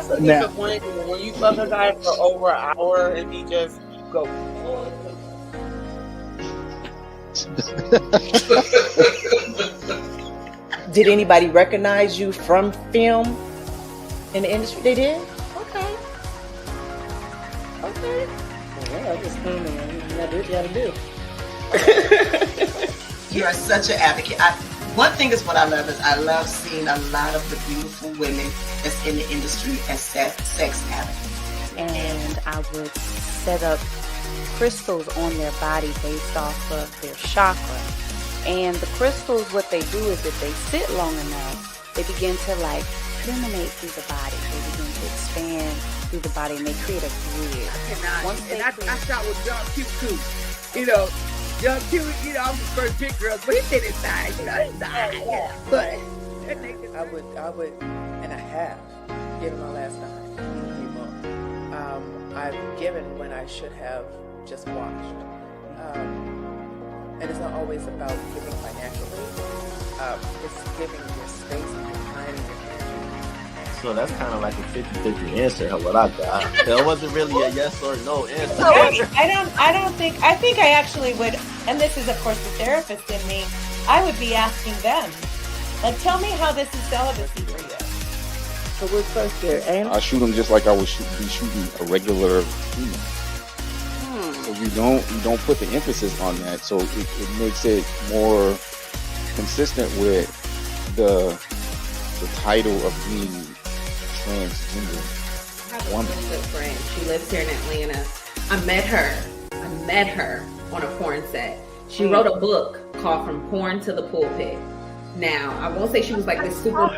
That's a disappointing when you fuck a guy for over an hour and he just go. Did anybody recognize you from film in the industry? They did? Okay. Well, I just come and you gotta do what you gotta do. You are such an advocate. One thing is what I love is I love seeing a lot of the beautiful women that's in the industry as sex advocates. And I would set up crystals on their body based off of their chakra. And the crystals, what they do is if they sit long enough, they begin to like permeate through the body. They begin to expand through the body and they create a bridge. I shot with John Q too. You know, John Q, you know, I'm the first big girl, but he did his side, you know, his side. Yeah. But I would, and I have given my last dime to people. I've given when I should have just watched. And it's not always about giving financially. It's giving your space and your time and your energy. So that's kind of like a 50-50 answer, what I got. That wasn't really a yes or no answer. I think I actually would, and this is of course the therapist in me, I would be asking them, like, tell me how this is celibacy for you. So what's first there, Anna? I shoot them just like I would be shooting a regular female. So you don't put the emphasis on that, so it makes it more consistent with the title of being transgender woman. I have a good friend. She lives here in Atlanta. I met her on a porn set. She wrote a book called From Porn to the Pulpit. Now, I won't say she was like this super...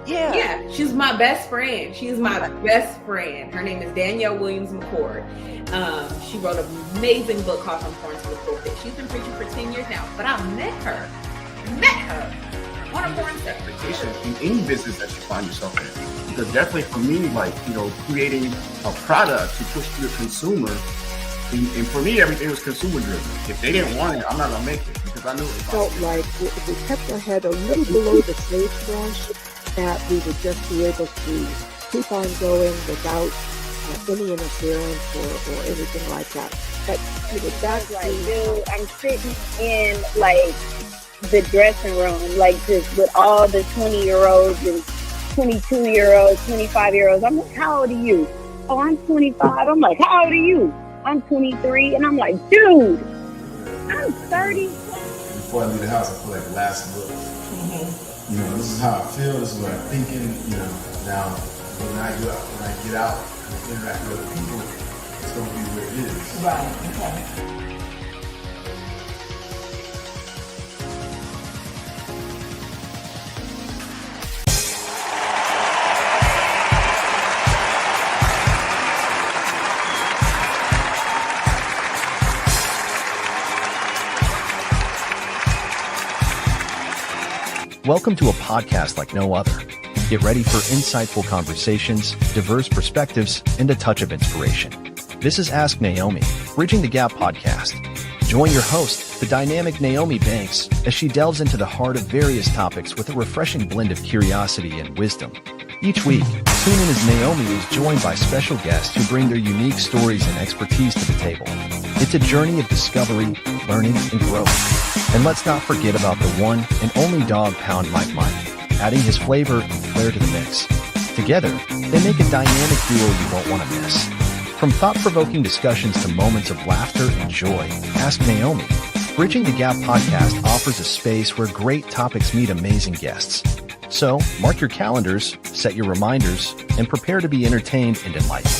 Yeah, she's my best friend. She's my best friend. Her name is Danielle Williams McCord. She wrote an amazing book called From Porn to the Pulpit. She's been preaching for 10 years now, but I met her on a porn set. In any business that you find yourself in. Because definitely for me, like, you know, creating a product to push to the consumer, and for me, everything was consumer driven. If they didn't want it, I'm not gonna make it because I knew it felt like if we kept our head a little below the sagebrush, that we would just be able to keep on going without any interference or anything like that. But that's like, dude, I'm sitting in like the dressing room, like just with all the 20-year-olds and 22-year-olds, 25-year-olds. I'm like, how old are you? Oh, I'm 25. I'm like, how old are you? I'm 23. And I'm like, dude, I'm 30. Before I leave the house, I feel like the last look. You know, this is how I feel, this is what I'm thinking, you know. Now, when I get out and interact with other people, it's going to be where it is. Right, okay. Welcome to a podcast like no other. Get ready for insightful conversations, diverse perspectives, and a touch of inspiration. This is Ask Nyomi, Bridging the Gap podcast. Join your host, the dynamic Nyomi Banks, as she delves into the heart of various topics with a refreshing blend of curiosity and wisdom. Each week, tune in as Nyomi is joined by special guests who bring their unique stories and expertise to the table. It's a journey of discovery, learning, and growth. And let's not forget about the one and only dog pound Mike, adding his flavor and flair to the mix. Together, they make a dynamic duo you won't want to miss. From thought-provoking discussions to moments of laughter and joy, Ask Nyomi. Bridging the Gap podcast offers a space where great topics meet amazing guests. So, mark your calendars, set your reminders, and prepare to be entertained and enlightened.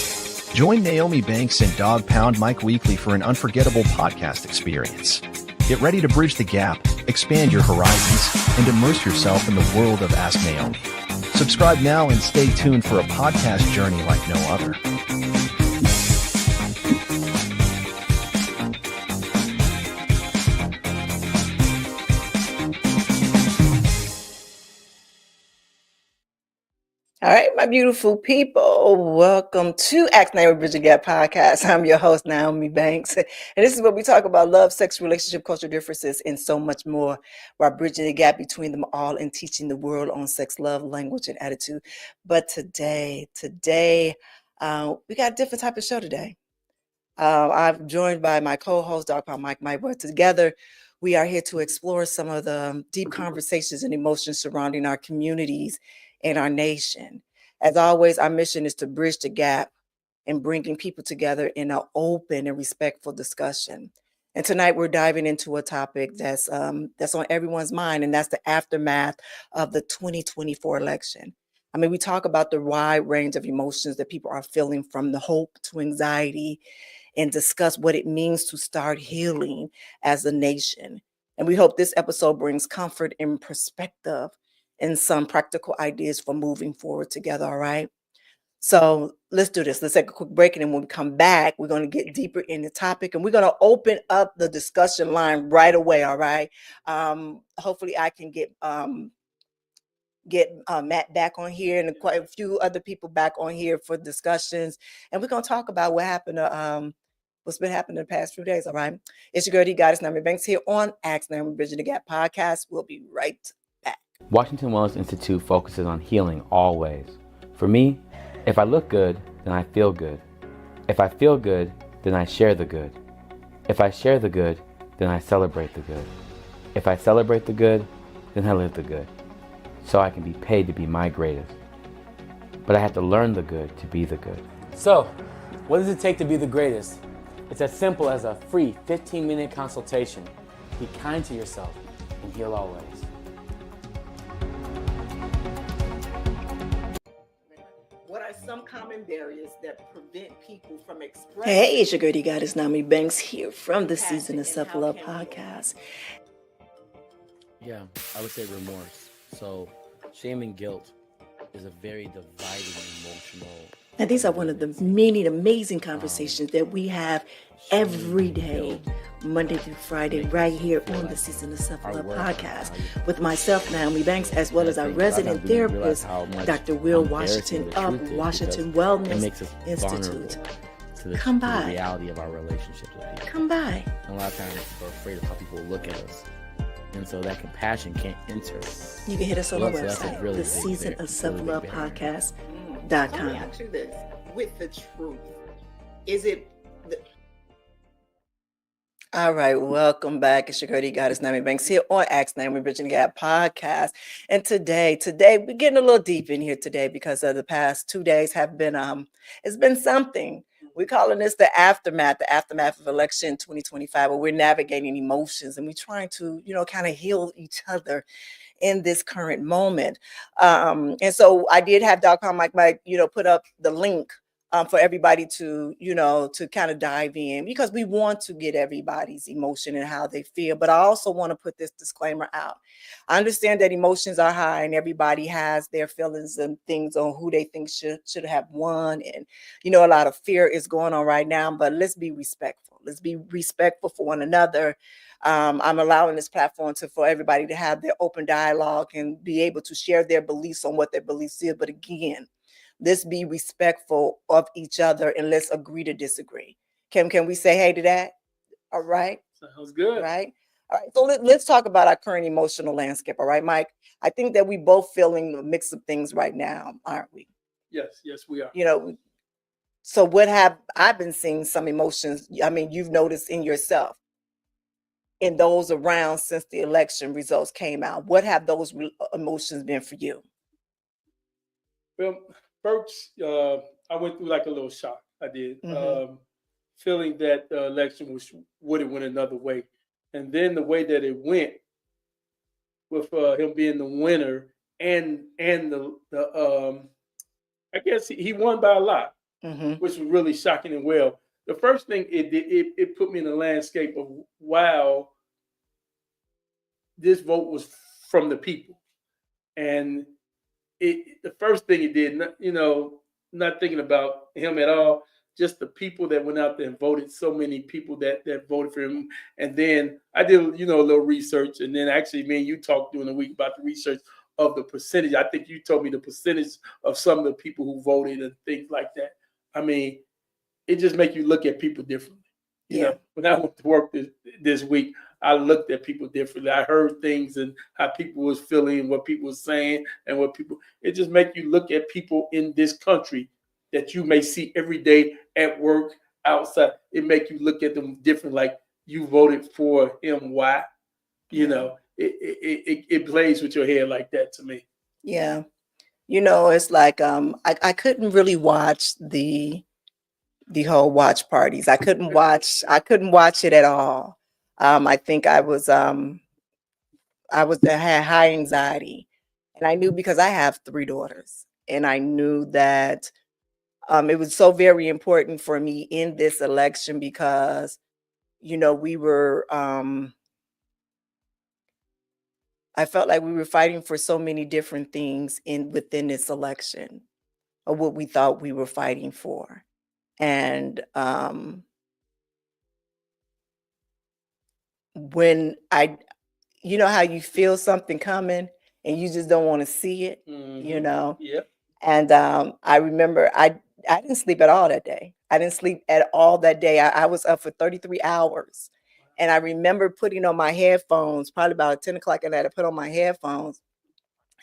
Join Nyomi Banks and Dog Pound Mike weekly for an unforgettable podcast experience. Get ready to bridge the gap, expand your horizons, and immerse yourself in the world of Ask Nyomi. Subscribe now and stay tuned for a podcast journey like no other. All right, my beautiful people, welcome to Ask Nyomi Bridge the Gap podcast. I'm your host, Naomi Banks, and this is where we talk about love, sex, relationship, cultural differences, and so much more while bridging the gap between them all and teaching the world on sex, love, language, and attitude. But today, we got a different type of show today. I'm joined by my co-host, Dr. Mike Myworth. Together, we are here to explore some of the deep conversations and emotions surrounding our communities and our nation. As always, our mission is to bridge the gap and bringing people together in an open and respectful discussion. And tonight, we're diving into a topic that's on everyone's mind, and that's the aftermath of the 2024 election. I mean, we talk about the wide range of emotions that people are feeling, from the hope to anxiety, and discuss what it means to start healing as a nation. And we hope this episode brings comfort and perspective and some practical ideas for moving forward together, all right? So let's do this. Let's take a quick break. And then when we come back, we're going to get deeper in the topic and we're going to open up the discussion line right away, all right? Hopefully I can get Matt back on here and quite a few other people back on here for discussions. And we're going to talk about what happened to what's been happening in the past few days, all right? It's your girl, D Goddess Naomi Banks here on Ask Nyomi Bridging the Gap podcast. We'll be right back. Washington Wellness Institute focuses on healing always. For me, if I look good, then I feel good. If I feel good, then I share the good. If I share the good, then I celebrate the good. If I celebrate the good, then I live the good. So I can be paid to be my greatest. But I have to learn the good to be the good. So, what does it take to be the greatest? It's as simple as a free 15-minute consultation. Be kind to yourself and heal always. What are some common barriers that prevent people from expressing? Hey, it's your girl, D Goddess Naomi Banks here from the Season of Self-Love podcast. Yeah, I would say remorse. So, shame and guilt is a very dividing emotional. And these are one of the many amazing conversations that we have every day, Monday through Friday, right here on the Season of Self-Love podcast with myself, Naomi Banks, as well as our resident therapist, Dr. Will Washington of Washington Wellness Institute. Come by. The reality of our relationships with people. Come by. And a lot of times people are afraid of how people look at us. And so that compassion can't enter. You can hit us on our So that's a website, really the big Season of Self-Love podcast.com. Let me ask you this: with the truth, is it? All right, welcome back. It's your girl, D Goddess Naomi Banks here on Ask Nyomi Bridging the Gap podcast. And today we're getting a little deep in here today because the past 2 days have been it's been something. We're calling this the aftermath of election 2025, where we're navigating emotions and we're trying to, kind of heal each other in this current moment. And so I did have Dr. Mike, put up the link for everybody to, to kind of dive in, because we want to get everybody's emotion and how they feel. But I also want to put this disclaimer out. I understand that emotions are high and everybody has their feelings and things on who they think should have won. And, a lot of fear is going on right now, but let's be respectful. Let's be respectful for one another. I'm allowing this platform for everybody to have their open dialogue and be able to share their beliefs on what their beliefs is. But again, let's be respectful of each other and let's agree to disagree. Can we say hey to that? All right. Sounds good. Right. All right. So let's talk about our current emotional landscape. All right, Mike. I think that we both feeling a mix of things right now, aren't we? Yes, we are. So what have I been seeing some emotions? I mean, you've noticed in yourself, in those around since the election results came out. What have those emotions been for you? Well, first, I went through like a little shock. I did, feeling that the election would have went another way, and then the way that it went, with him being the winner, and the I guess he won by a lot, which was really shocking. And well, the first thing it did, it put me in the landscape of, wow, this vote was from the people, and the first thing it did, not thinking about him at all, just the people that went out there and voted, so many people that voted for him. And then I did, a little research, and then actually me and you talked during the week about the research of the percentage. I think you told me the percentage of some of the people who voted and things like that. I mean, it just makes you look at people differently. You know, when I went to work this week, I looked at people differently. I heard things and how people was feeling, what people was saying, and what people. It just makes you look at people in this country that you may see every day at work, outside. It makes you look at them different. Like you voted for him, why? You know, it plays with your head like that to me. Yeah. You know, it's like I couldn't really watch the whole watch parties. I couldn't watch it at all. I think I had high anxiety. And I knew, because I have 3 daughters, and I knew that it was so very important for me in this election because, you know, I felt like we were fighting for so many different things within this election, or what we thought we were fighting for. And when you know how you feel something coming and you just don't want to see it, you know? Yep. And I remember I didn't sleep at all that day. I didn't sleep at all that day. I was up for 33 hours. And I remember putting on my headphones, probably about 10 o'clock at night. I put on my headphones,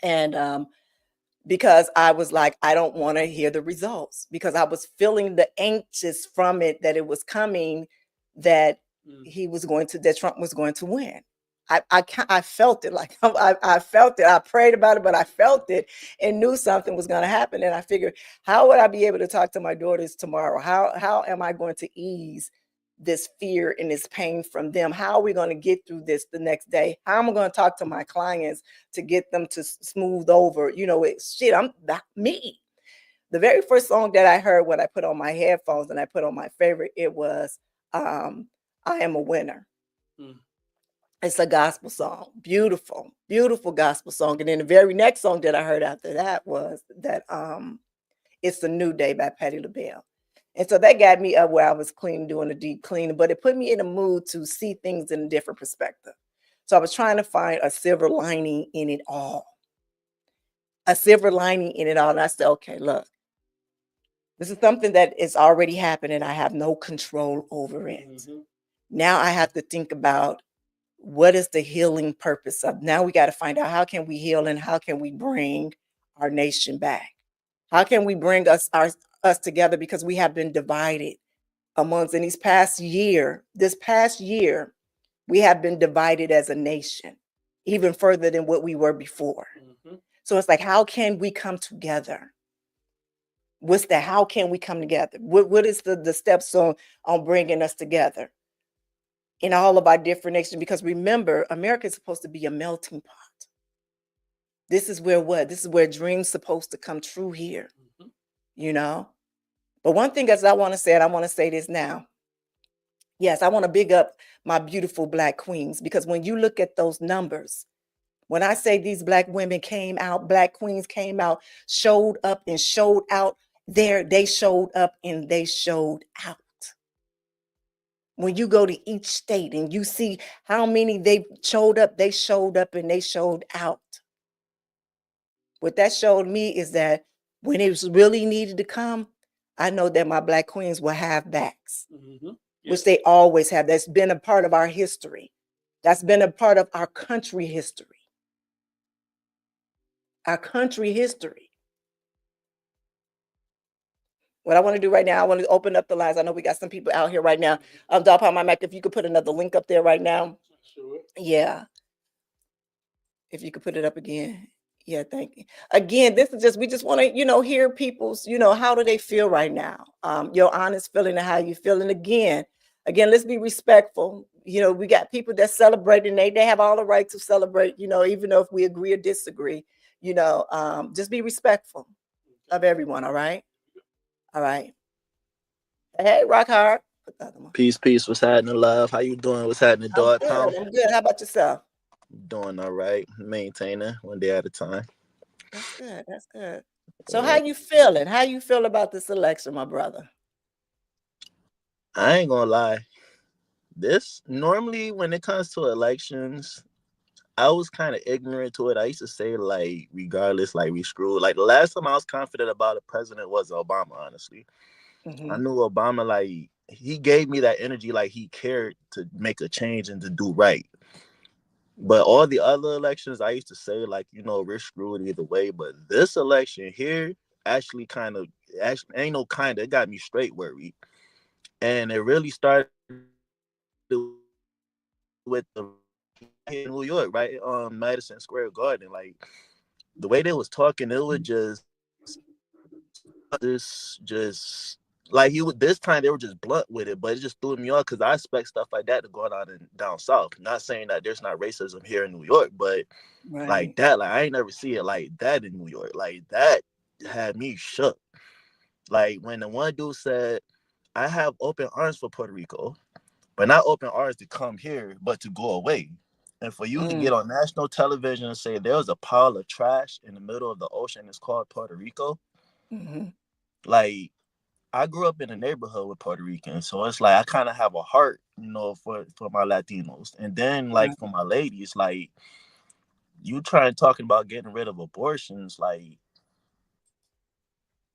and because I was like, I don't want to hear the results, because I was feeling the anxious from it, that it was coming, that that Trump was going to win. I felt it, like I felt it. I prayed about it, but I felt it and knew something was going to happen. And I figured, how would I be able to talk to my daughters tomorrow? How am I going to ease this fear and this pain from them? How are we going to get through this the next day? How am I going to talk to my clients to get them to smooth over? You know, I'm not me. The very first song that I heard when I put on my headphones and I put on my favorite, it was I Am a Winner. It's a gospel song. Beautiful, beautiful gospel song. And then the very next song that I heard after that was that It's a New Day by Patti LaBelle. And so that got me up where I was doing a deep cleaning, but it put me in a mood to see things in a different perspective. So I was trying to find a silver lining in it all. A silver lining in it all. And I said, okay, look, this is something that is already happening. I have no control over it. Now I have to think about, what is the healing purpose of? Now we got to find out, how can we heal and how can we bring our nation back? How can we bring us together, because we have been divided amongst, in this past year, we have been divided as a nation, even further than what we were before. So it's like, how can we come together? How can we come together? What is the steps on bringing us together in all of our different nations? Because remember, America is supposed to be a melting pot. This is where dreams supposed to come true here, you know? But one thing as I want to say, and I want to say this now. Yes, I want to big up my beautiful Black queens, because when you look at those numbers, when I say these Black women came out, Black queens came out, showed up and showed out there, they showed up and they showed out. When you go to each state and you see how many they showed up and they showed out. What that showed me is that when it was really needed to come, I know that my Black queens will have backs, which they always have. That's been a part of our history. That's been a part of our country history. Our country history. What I want to do right now, I want to open up the lines. I know we got some people out here right now. Drop on my mic, if you could put another link up there right now. Sure. Yeah. If you could put it up again. Yeah, thank you. Again, we just want to, hear people's, how do they feel right now? Your honest feeling of how you feel. And again, let's be respectful. We got people that celebrate, and they have all the right to celebrate, even though if we agree or disagree, just be respectful of everyone. All right. All right. Hey, rock hard. Peace. What's happening, love? How you doing? What's happening, dog? I'm good. How about yourself? Doing all right. Maintaining one day at a time. That's good. That's good. So how you feeling? How you feel about this election, my brother? I ain't gonna lie. This normally, when it comes to elections, I was kind of ignorant to it. I used to say like, regardless, like we screwed. Like the last time I was confident about a president was Obama. Honestly, I knew Obama. Like he gave me that energy. Like he cared to make a change and to do right. But all the other elections, I used to say like, we're screwed either way. But this election here actually ain't no kind of. It got me straight worried, and it really started with the in New York, right? Madison Square Garden. Like the way they was talking, it was just like he would this time they were just blunt with it, but it just threw me off because I expect stuff like that to go on down south. Not saying that there's not racism here in New York, but like that, like I ain't never see it like that in New York. Like that had me shook. Like when the one dude said, I have open arms for Puerto Rico, but not open arms to come here, but to go away. And for you to get on national television and say there was a pile of trash in the middle of the ocean, it's called Puerto Rico. Like I grew up in a neighborhood with Puerto Ricans, so it's like I kind of have a heart, for my Latinos. And then like for my ladies, like you talking about getting rid of abortions, like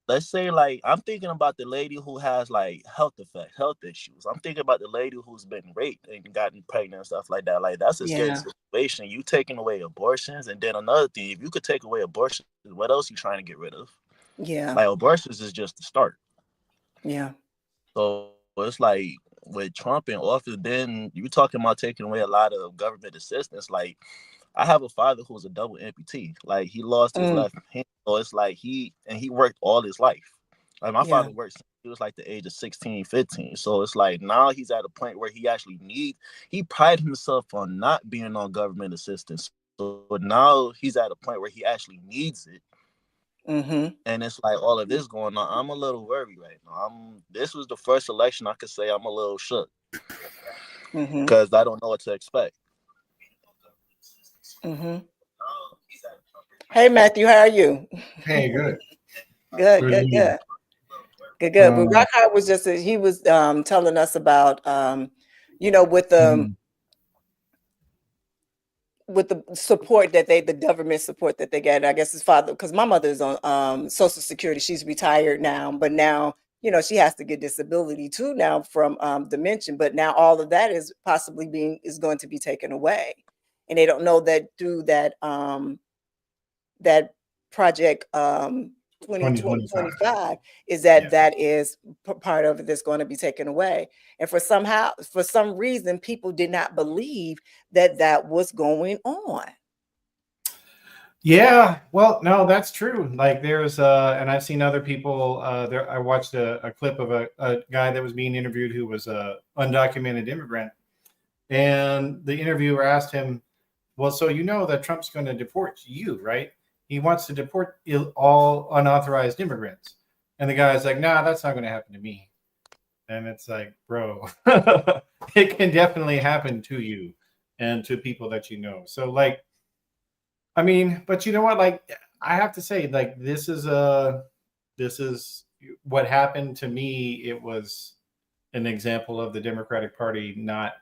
let's say like I'm thinking about the lady who has like health issues. I'm thinking about the lady who's been raped and gotten pregnant and stuff like that. Like that's a scary situation. You taking away abortions, and then another thing, if you could take away abortions, what else you trying to get rid of? Like abortions is just the start. So it's like with Trump in office, then you talking about taking away a lot of government assistance. Like I have a father who's a double amputee. Like he lost his left hand. So it's like he worked all his life. Like my father worked since he was like the age of 16, 15. So it's like now he's at a point where he pride himself on not being on government assistance. So now he's at a point where he actually needs it. And it's like all of this going on. I'm a little worried right now. This was the first election I could say I'm a little shook because I don't know what to expect. Hey Matthew, how are you? Hey, good. Good. But Rockhart was he was telling us about with the support that the government support that they get. I guess his father, because my mother is on Social Security. She's retired now, but now she has to get disability too now from dementia. But now all of that is possibly going to be taken away, and they don't know that through that that project 2025 is that is part of it that's going to be taken away. And for some reason, people did not believe that was going on. Yeah, well, no, that's true. Like there's and I've seen other people there. I watched a clip of a guy that was being interviewed who was a undocumented immigrant, and the interviewer asked him, well, so that Trump's going to deport you, right? He wants to deport all unauthorized immigrants. And the guy's like, nah, that's not going to happen to me. And it's like, bro, it can definitely happen to you and to people that you know. So like, I mean, but you know what? Like, I have to say, like, this is what happened to me. It was an example of the Democratic Party not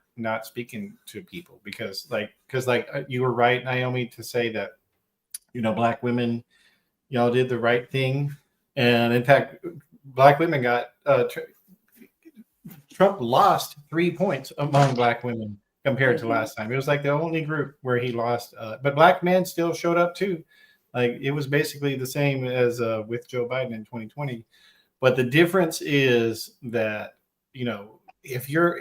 speaking to people because you were right, Naomi, to say that, Black women, y'all did the right thing. And in fact, Black women got, Trump lost 3 points among Black women compared to last time. It was like the only group where he lost, but Black men still showed up too. Like it was basically the same as with Joe Biden in 2020. But the difference is that, if you're,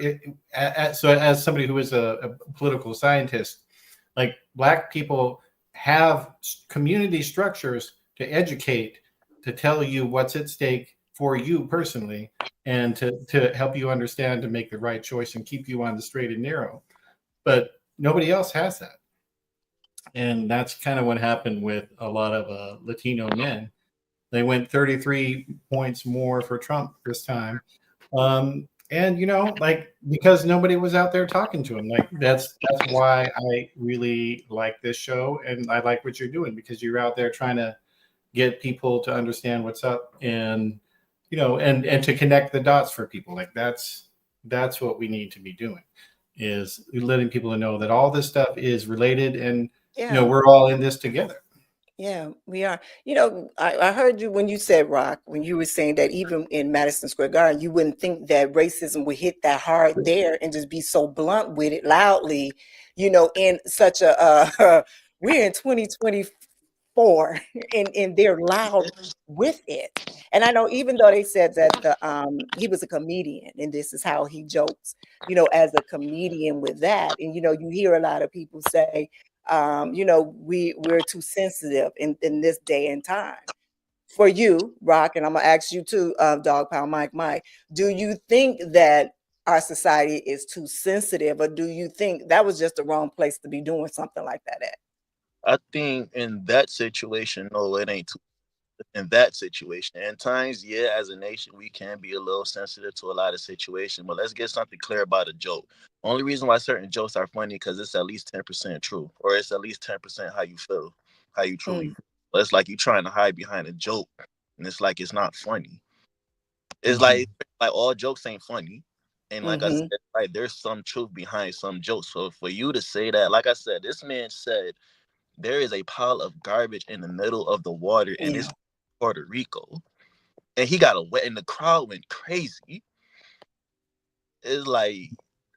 so as somebody who is a political scientist, like Black people have community structures to educate, to tell you what's at stake for you personally, and to help you understand to make the right choice and keep you on the straight and narrow. But nobody else has that. And that's kind of what happened with a lot of Latino men. They went 33 points more for Trump this time. And, because nobody was out there talking to him. Like that's why I really like this show. And I like what you're doing because you're out there trying to get people to understand what's up and, and to connect the dots for people. Like that's what we need to be doing. is letting people know that all this stuff is related, and Yeah. we're all in this together. Yeah, we are. I heard you when you said, Rock, when you were saying that even in Madison Square Garden, you wouldn't think that racism would hit that hard there and just be so blunt with it loudly, in such a, we're in 2024 and they're loud with it. And I know even though they said that he was a comedian and this is how he jokes, as a comedian with that. And, you hear a lot of people say, we're too sensitive in this day and time. For you, Rock, and I'm gonna ask you too, Dog Pound Mike, do you think that our society is too sensitive, or do you think that was just the wrong place to be doing something like that at? I think in that situation, no, it ain't too. In that situation, and times, yeah, as a nation, we can be a little sensitive to a lot of situations. But let's get something clear about a joke. Only reason why certain jokes are funny because it's at least 10% true, or it's at least 10% how you feel, how you truly feel. But it's like you trying to hide behind a joke, and it's like it's not funny. It's like all jokes ain't funny. And like I said, like there's some truth behind some jokes. So for you to say that, like I said, this man said there is a pile of garbage in the middle of the water, and it's Puerto Rico, and he got a wet, and the crowd went crazy. It's like,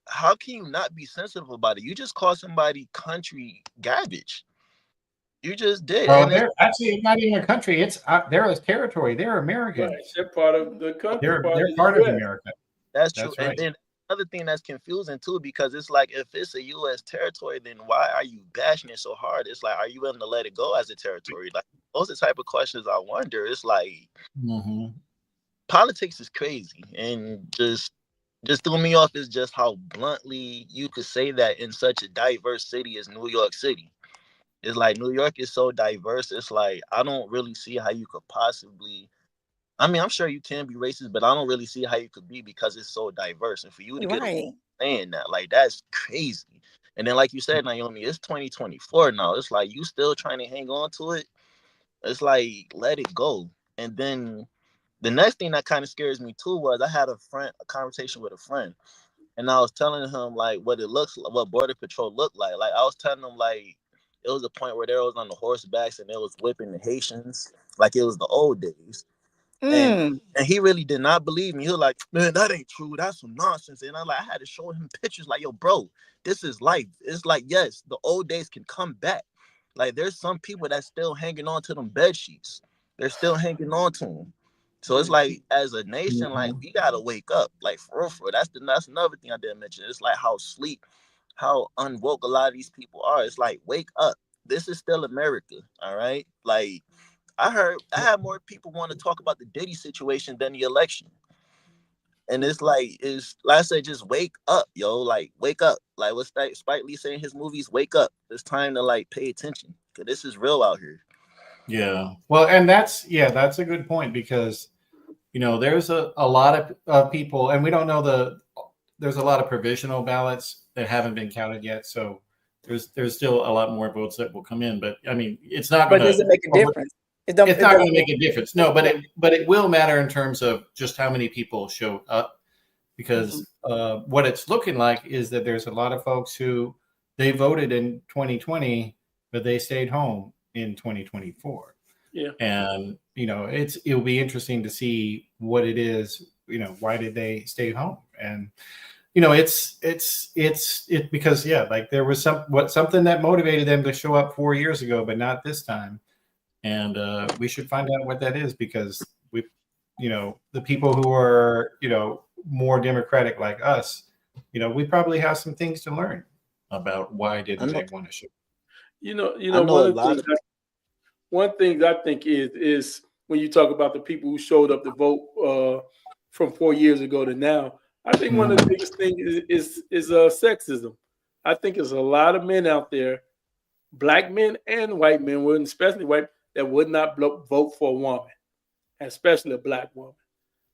how can you not be sensitive about it? You just called somebody country garbage. You just did. Well, And they're actually not even a country. It's they're a territory. They're Americans. Right. They're part of the country. They're part of America. That's true. That's right. And then another thing that's confusing too, because it's like if it's a U.S. territory, then why are you bashing it so hard? It's like, are you willing to let it go as a territory? Like those are the type of questions I wonder. It's like politics is crazy, and just threw me off is just how bluntly you could say that in such a diverse city as New York City. It's like New York is so diverse. It's like I don't really see how you could possibly. I mean, I'm sure you can be racist, but I don't really see how you could be because it's so diverse. And for you to get saying that, like, that's crazy. And then, like you said, Naomi, it's 2024 now. It's like you still trying to hang on to it. It's like, let it go. And then the next thing that kind of scares me too was I had a conversation with a friend, and I was telling him like what it looks like, what Border Patrol looked like. Like I was telling him like it was a point where they was on the horsebacks and they was whipping the Haitians like it was the old days. And he really did not believe me. He was like, man, that ain't true. That's some nonsense. And I had to show him pictures like, yo, bro, this is life. It's like, yes, the old days can come back. Like there's some people that's still hanging on to them bed sheets. They're still hanging on to them. So it's like, as a nation, like we gotta wake up. Like for real. That's another thing I didn't mention. It's like how unwoke a lot of these people are. It's like, wake up. This is still America. All right. Like I had more people want to talk about the Diddy situation than the election. And it's like I said, just wake up, yo. Like, wake up. Like what's that Spike Lee saying in his movies? Wake up. It's time to like pay attention. Cause this is real out here. Yeah. Well, and that's a good point because there's a lot of people, and we don't know there's a lot of provisional ballots that haven't been counted yet. So there's still a lot more votes that will come in. But I mean, it's not going to. But does it make a difference? It's not going to make a difference. No, but it will matter in terms of just how many people show up, because what it's looking like is that there's a lot of folks who they voted in 2020, but they stayed home in 2024. Yeah. And it'll be interesting to see what it is. Why did they stay home? And it's because like there was something that motivated them to show up 4 years ago, but not this time. And we should find out what that is, because the people who are more democratic like us, we probably have some things to learn about why didn't they want to show. One thing I think is when you talk about the people who showed up to vote from 4 years ago to now, I think one of the biggest things is sexism. I think there's a lot of men out there, black men and white men, especially white, that would not vote for a woman, especially a black woman.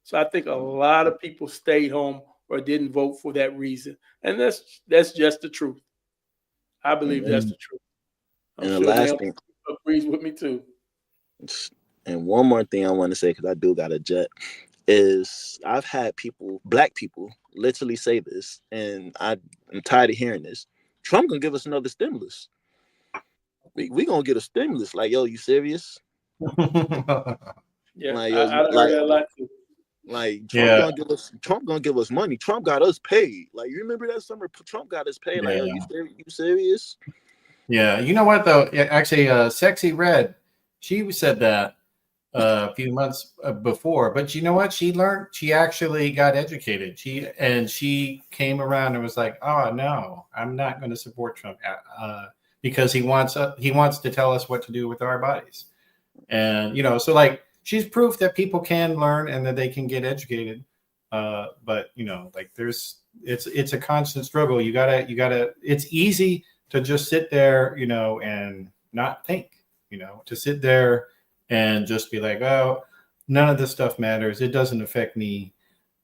So I think a lot of people stayed home or didn't vote for that reason, and that's just the truth. I believe that's the truth. I'm and sure the last thing agrees with me too. And one more thing I want to say, because I do got a jet, is I've had black people, literally say this, and I'm tired of hearing this. Trump gonna give us another stimulus. We gonna get a stimulus. Like, yo, you serious? Yeah, like, I heard that a lot too. Like Trump gonna give us money. Trump got us paid. Like, you remember that summer? Trump got us paid. Like, yo, you serious? Yeah, you know what though? Actually, Sexy Red, she said that a few months before. But you know what? She learned. She actually got educated. She came around and was like, "Oh no, I'm not going to support Trump because he wants to tell us what to do with our bodies." And so like she's proof that people can learn and that they can get educated. But like it's a constant struggle. You gotta. It's easy to just sit there, and not think, to sit there and just be like, oh, none of this stuff matters. It doesn't affect me.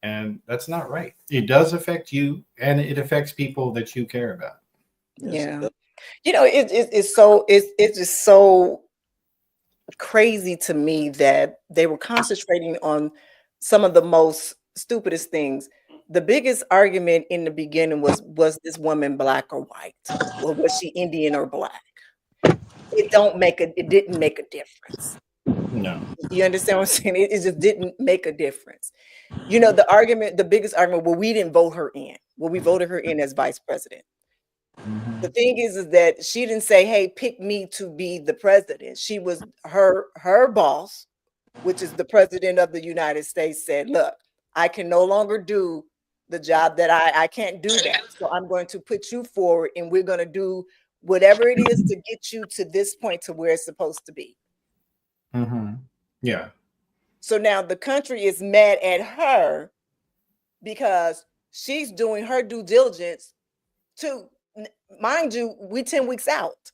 And that's not right. It does affect you, and it affects people that you care about. Yeah. It's just so crazy to me that they were concentrating on some of the most stupidest things. The biggest argument in the beginning was this woman black or white? Or was she Indian or black? It didn't make a difference. No. You understand what I'm saying? It just didn't make a difference. The biggest argument, well, we didn't vote her in. Well, we voted her in as vice president. The thing is that she didn't say, hey, pick me to be the president. She was her boss, which is the president of the United States, said, look, I can no longer do the job that I can't do that. So I'm going to put you forward and we're going to do whatever it is to get you to this point to where it's supposed to be. Yeah. So now the country is mad at her because she's doing her due diligence to, mind you, we're 10 weeks out.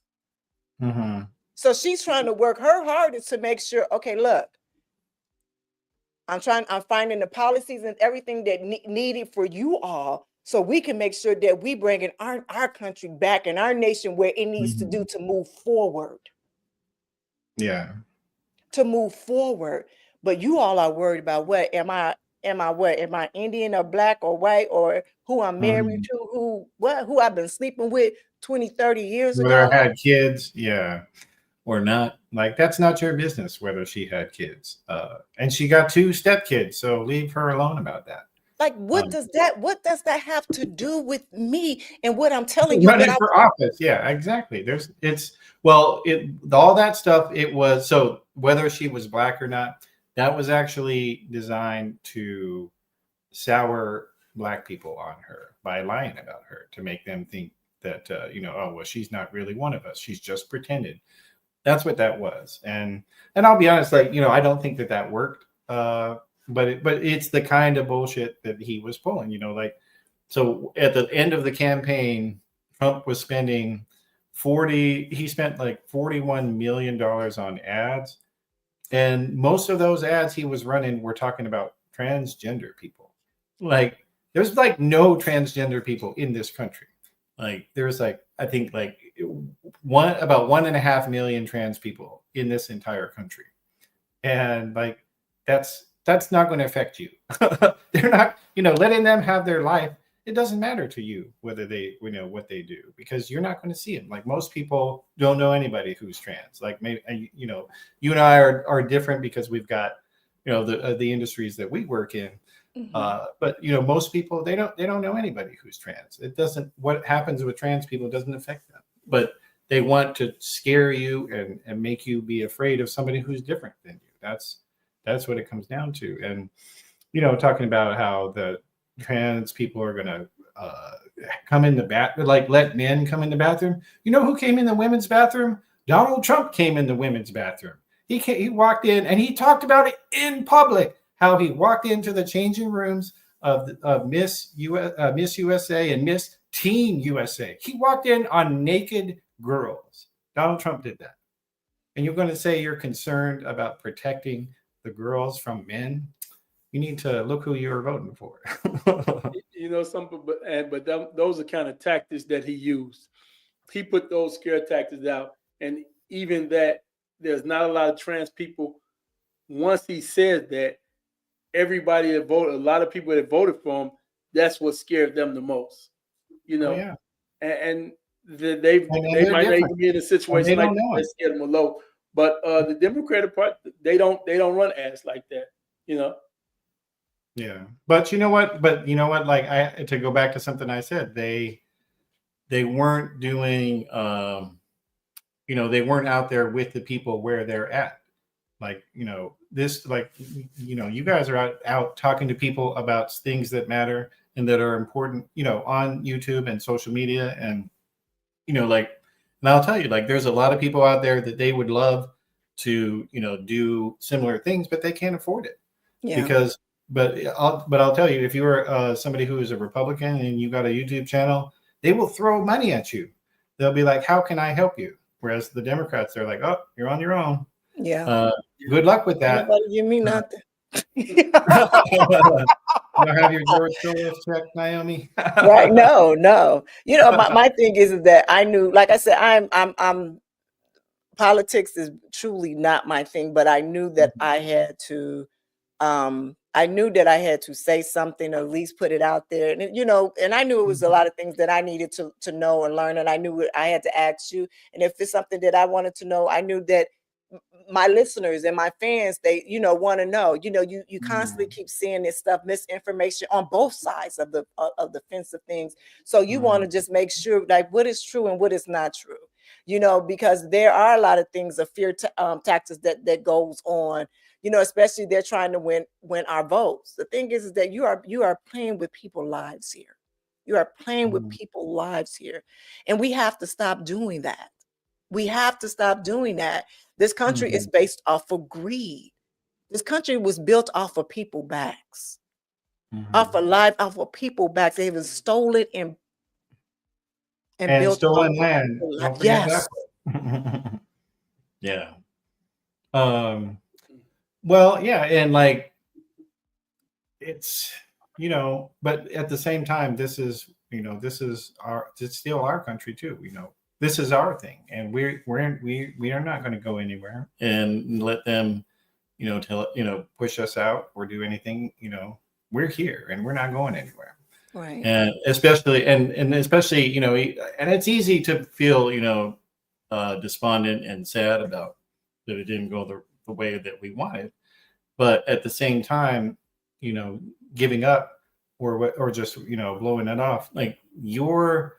So she's trying to work her hardest to make sure, okay, look, I'm finding the policies and everything that needed for you all so we can make sure that we bring in our country back and our nation where it needs to do to move forward. Yeah. To move forward. But you all are worried about what? Am I Indian or black or white or who I'm married to, who I've been sleeping with 20, 30 years ago? Whether I had kids, yeah, or not. Like, that's not your business whether she had kids. And she got 2 stepkids, so leave her alone about that. Like, what does that have to do with me and what I'm telling you? Running for office, yeah, exactly. All that stuff. It was so whether she was black or not, that was actually designed to sour black people on her by lying about her to make them think that oh well, she's not really one of us. She's just pretended. That's what that was. And I'll be honest, like I don't think that worked. But it's the kind of bullshit that he was pulling, like, so at the end of the campaign, Trump was spending he spent like $41 million on ads. And most of those ads he was running were talking about transgender people. Like, there's like no transgender people in this country. Like, there's like, I think like about 1.5 million trans people in this entire country. And like, that's not going to affect you. They're not, letting them have their life. It doesn't matter to you whether they, what they do, because you're not going to see them. Like, most people don't know anybody who's trans. Like, maybe, you and I are different because we've got, the industries that we work in. But most people, they don't know anybody who's trans. It doesn't, what happens with trans people doesn't affect them, but they want to scare you and make you be afraid of somebody who's different than you. That's what it comes down to. And, talking about how the trans people are going to come in the bathroom, like let men come in the bathroom. You know who came in the women's bathroom? Donald Trump came in the women's bathroom. He walked in and he talked about it in public, how he walked into the changing rooms of Miss USA and Miss Teen USA. He walked in on naked girls. Donald Trump did that. And you're going to say you're concerned about protecting the girls from men? You need to look who you're voting for. But those are kind of tactics that he used. He put those scare tactics out, and even that, there's not a lot of trans people. Once he says that, everybody that voted, a lot of people that voted for him, that's what scared them the most. You know, yeah. and they And they're might not different. even be in a And situation they like don't that. know They it. scared them a low. But the Democratic Party, they don't run ads like that. You know. Yeah, but you know what? Like to go back to something I said, they weren't doing. They weren't out there with the people where they're at. Like, this, like, you guys are out talking to people about things that matter and that are important, on YouTube and social media. And, like, and I'll tell you, like, there's a lot of people out there that they would love to, do similar things, but they can't afford it. Yeah. Because, but I'll tell you, if you are somebody who is a Republican and you got a YouTube channel, they will throw money at you. They'll be like, how can I help you? Whereas the Democrats, they're like, oh, you're on your own. Yeah. Good luck with that. Nobody give me nothing. You have your George Soros check, Naomi? Right. No. My thing is that I knew, like I said, I'm politics is truly not my thing, but I knew that I had to say something, or at least put it out there. And and I knew it was a lot of things that I needed to know and learn. And I knew I had to ask you. And if it's something that I wanted to know, I knew that my listeners and my fans, they want to know. You constantly keep seeing this stuff, misinformation on both sides of the fence of things. So you want to just make sure, like, what is true and what is not true. Because there are a lot of things of fear tactics that goes on. Especially they're trying to win our votes. The thing is that you are playing with people's lives here. You are playing with people's lives here, and we have to stop doing that. We have to stop doing that. This country is based off of greed. This country was built off of people backs, off of people backs. They have stolen and built stolen land. Don't forget yes. that. Yeah. Well, yeah, and like it's but at the same time, this is it's still our country too. This is our thing, and we are not going to go anywhere and let them push us out or do anything. We're here and we're not going anywhere. Right. And especially and especially and it's easy to feel despondent and sad about that it didn't go the way that we wanted, but at the same time, giving up or just blowing it off, like you're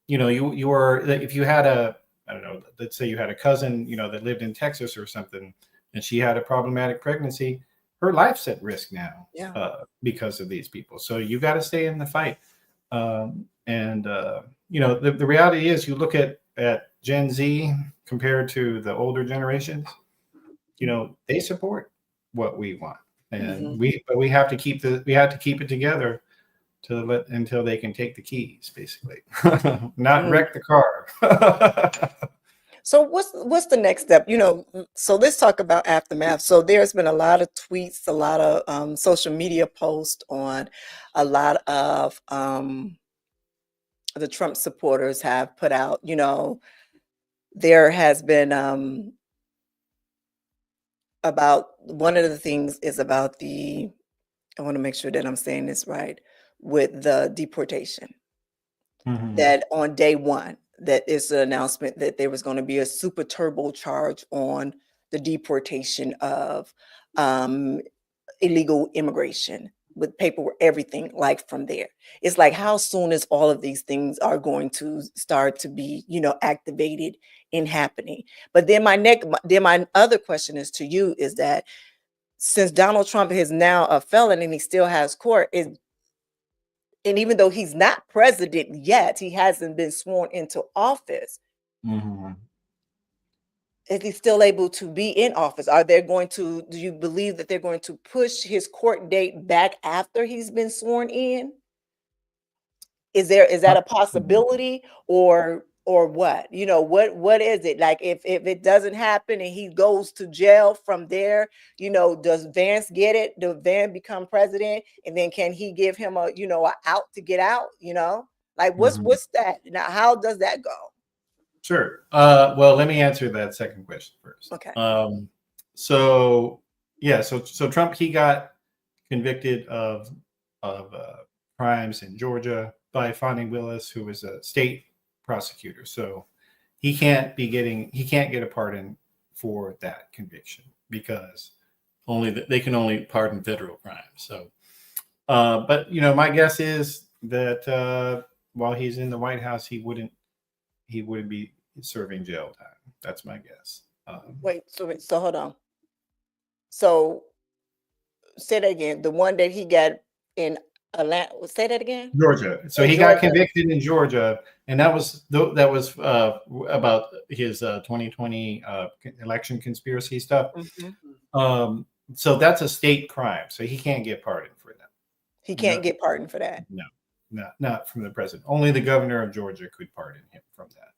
if you had I don't know, let's say you had a cousin that lived in Texas or something, and she had a problematic pregnancy, her life's at risk now. Yeah. Because of these people. So you got to stay in the fight. The reality is, you look at Gen Z compared to the older generations, they support what we want, and we have to keep it together until they can take the keys, basically, not wreck the car. So what's the next step? So let's talk about aftermath. So there's been a lot of tweets, a lot of social media posts on a lot of the Trump supporters have put out. There has been about one of the things is about I want to make sure that I'm saying this right, with the deportation. That on day one, that is an announcement that there was going to be a super turbo charge on the deportation of illegal immigration with paperwork, everything, like from there. It's like, how soon is all of these things are going to start to be, activated and happening? But then my other question is to you is that since Donald Trump is now a felon and he still has court, and even though he's not president yet, he hasn't been sworn into office. Is he still able to be in office? Do you believe that they're going to push his court date back after he's been sworn in? Is that a possibility, or what? What is it? Like, if it doesn't happen and he goes to jail from there, does Vance get it? Does Vance become president? And then can he give him a out to get out? Like, what's that? Now, how does that go? Sure. Well, let me answer that second question first. Okay. So Trump, he got convicted of crimes in Georgia by Fonnie Willis, who was a state prosecutor. So he can't get a pardon for that conviction because they can only pardon federal crimes. So, but my guess is that while he's in the White House, he wouldn't be serving jail time. That's my guess. Wait, so hold on. So say that again. The one that he got in Atlanta. Say that again. Georgia. So he got convicted in Georgia, and that was about his 2020 election conspiracy stuff. Mm-hmm. So that's a state crime. So he can't get pardoned for that. He can't get pardoned for that. No, not from the president. Only the governor of Georgia could pardon him from that.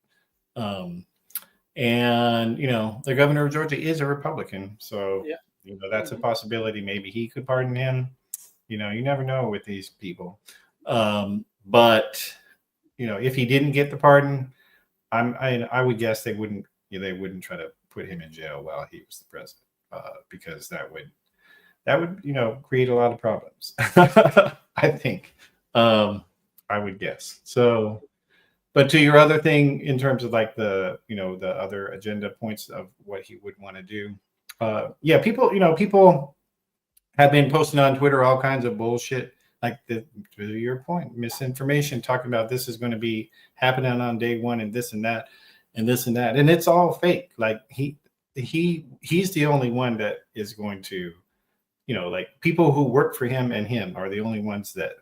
And the governor of Georgia is a Republican, so that's a possibility. Maybe he could pardon him. You never know with these people. But if he didn't get the pardon, I would guess they wouldn't try to put him in jail while he was the president, because that would create a lot of problems. I think. I would guess. So, but to your other thing, in terms of like the other agenda points of what he would want to do, people have been posting on Twitter all kinds of bullshit, like to your point, misinformation, talking about this is going to be happening on day one and this and that and this and that, and it's all fake. Like he's the only one that is going to, like people who work for him and him are the only ones that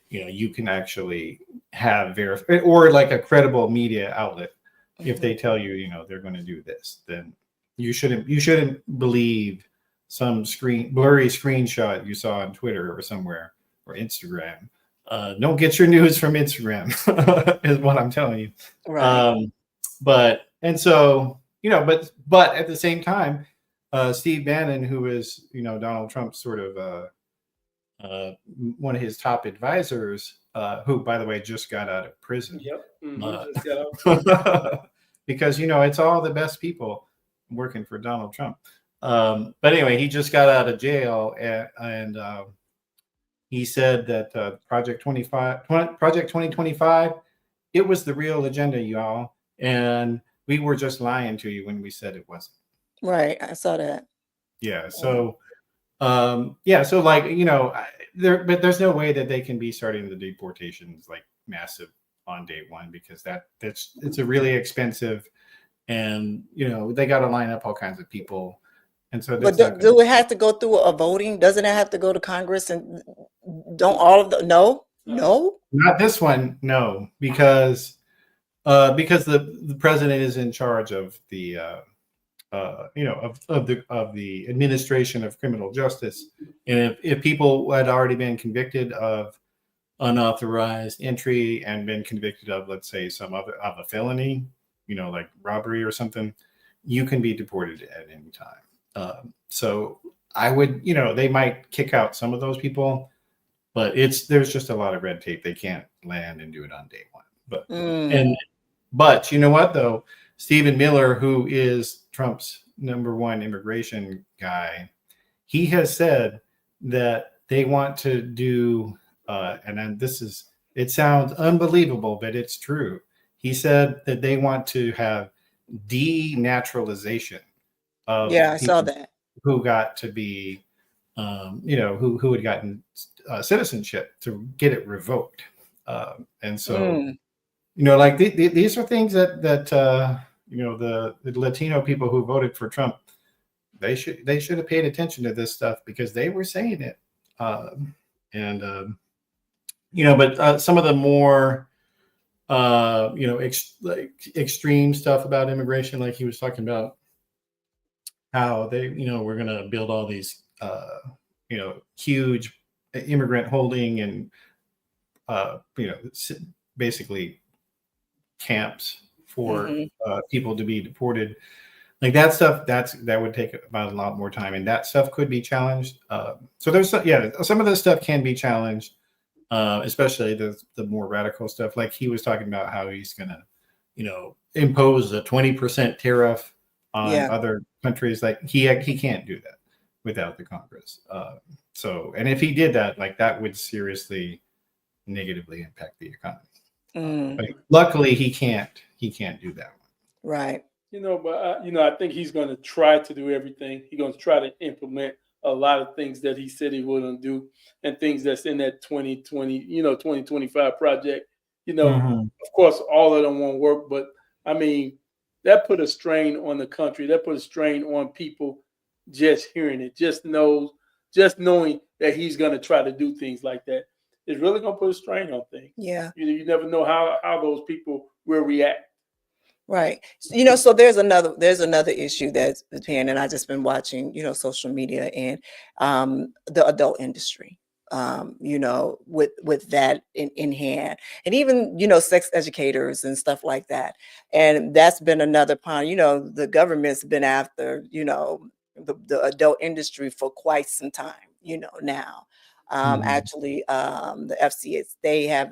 you can actually have verified, or like a credible media outlet. If they tell you, they're going to do this, then you shouldn't believe some blurry screenshot you saw on Twitter or somewhere or Instagram. Don't get your news from Instagram is what I'm telling you. Right. But at the same time, Steve Bannon, who is, Donald Trump's sort of, one of his top advisors, who, by the way, just got out of prison. Yep. Just got out. Because it's all the best people working for Donald Trump. But anyway, he just got out of jail, and he said that Project 2025, it was the real agenda, y'all, and we were just lying to you when we said it wasn't. Right, I saw that. Yeah. So. So like, but there's no way that they can be starting the deportations like massive on day one, because it's a really expensive, and they got to line up all kinds of people, and so. But do it have to go through a voting? Doesn't it have to go to Congress? And don't all of the no? Not this one, no, because the president is in charge of the. Of the administration of criminal justice, and if people had already been convicted of unauthorized entry and been convicted of, let's say, of a felony, like robbery or something, you can be deported at any time. So I would, they might kick out some of those people, but there's just a lot of red tape. They can't land and do it on day one. But you know what though? Stephen Miller, who is Trump's #1 immigration guy, he has said that they want to do, and then it sounds unbelievable, but it's true. He said that they want to have denaturalization of I saw that. Who got to be, who had gotten citizenship, to get it revoked. And so, like these are things that the Latino people who voted for Trump, they should have paid attention to this stuff, because they were saying it. But some of the more extreme stuff about immigration, like he was talking about how they we're going to build all these huge immigrant holding and basically camps for people to be deported, like that stuff. That would take about a lot more time, and that stuff could be challenged. So there's some of this stuff can be challenged, especially the more radical stuff. Like he was talking about how he's gonna, impose a 20% tariff on other countries. Like he can't do that without the Congress. So, and if he did that, like that would seriously negatively impact the economy. But luckily, he can't do that one. Right. But I think he's going to try to do everything. He's going to try to implement a lot of things that he said he wouldn't do, and things that's in that 2020, 2025 project. Of course, all of them won't work, but I mean, that put a strain on the country. That put a strain on people just hearing it, just knowing that he's going to try to do things like that. It's really going to put a strain on things. Yeah. You never know how those people will react. Right. So there's another issue that's been, and I've just been watching, social media and the adult industry, with that in hand, and even, sex educators and stuff like that. And that's been another pond. The government's been after, the adult industry for quite some time, now. Actually, the FCS, they have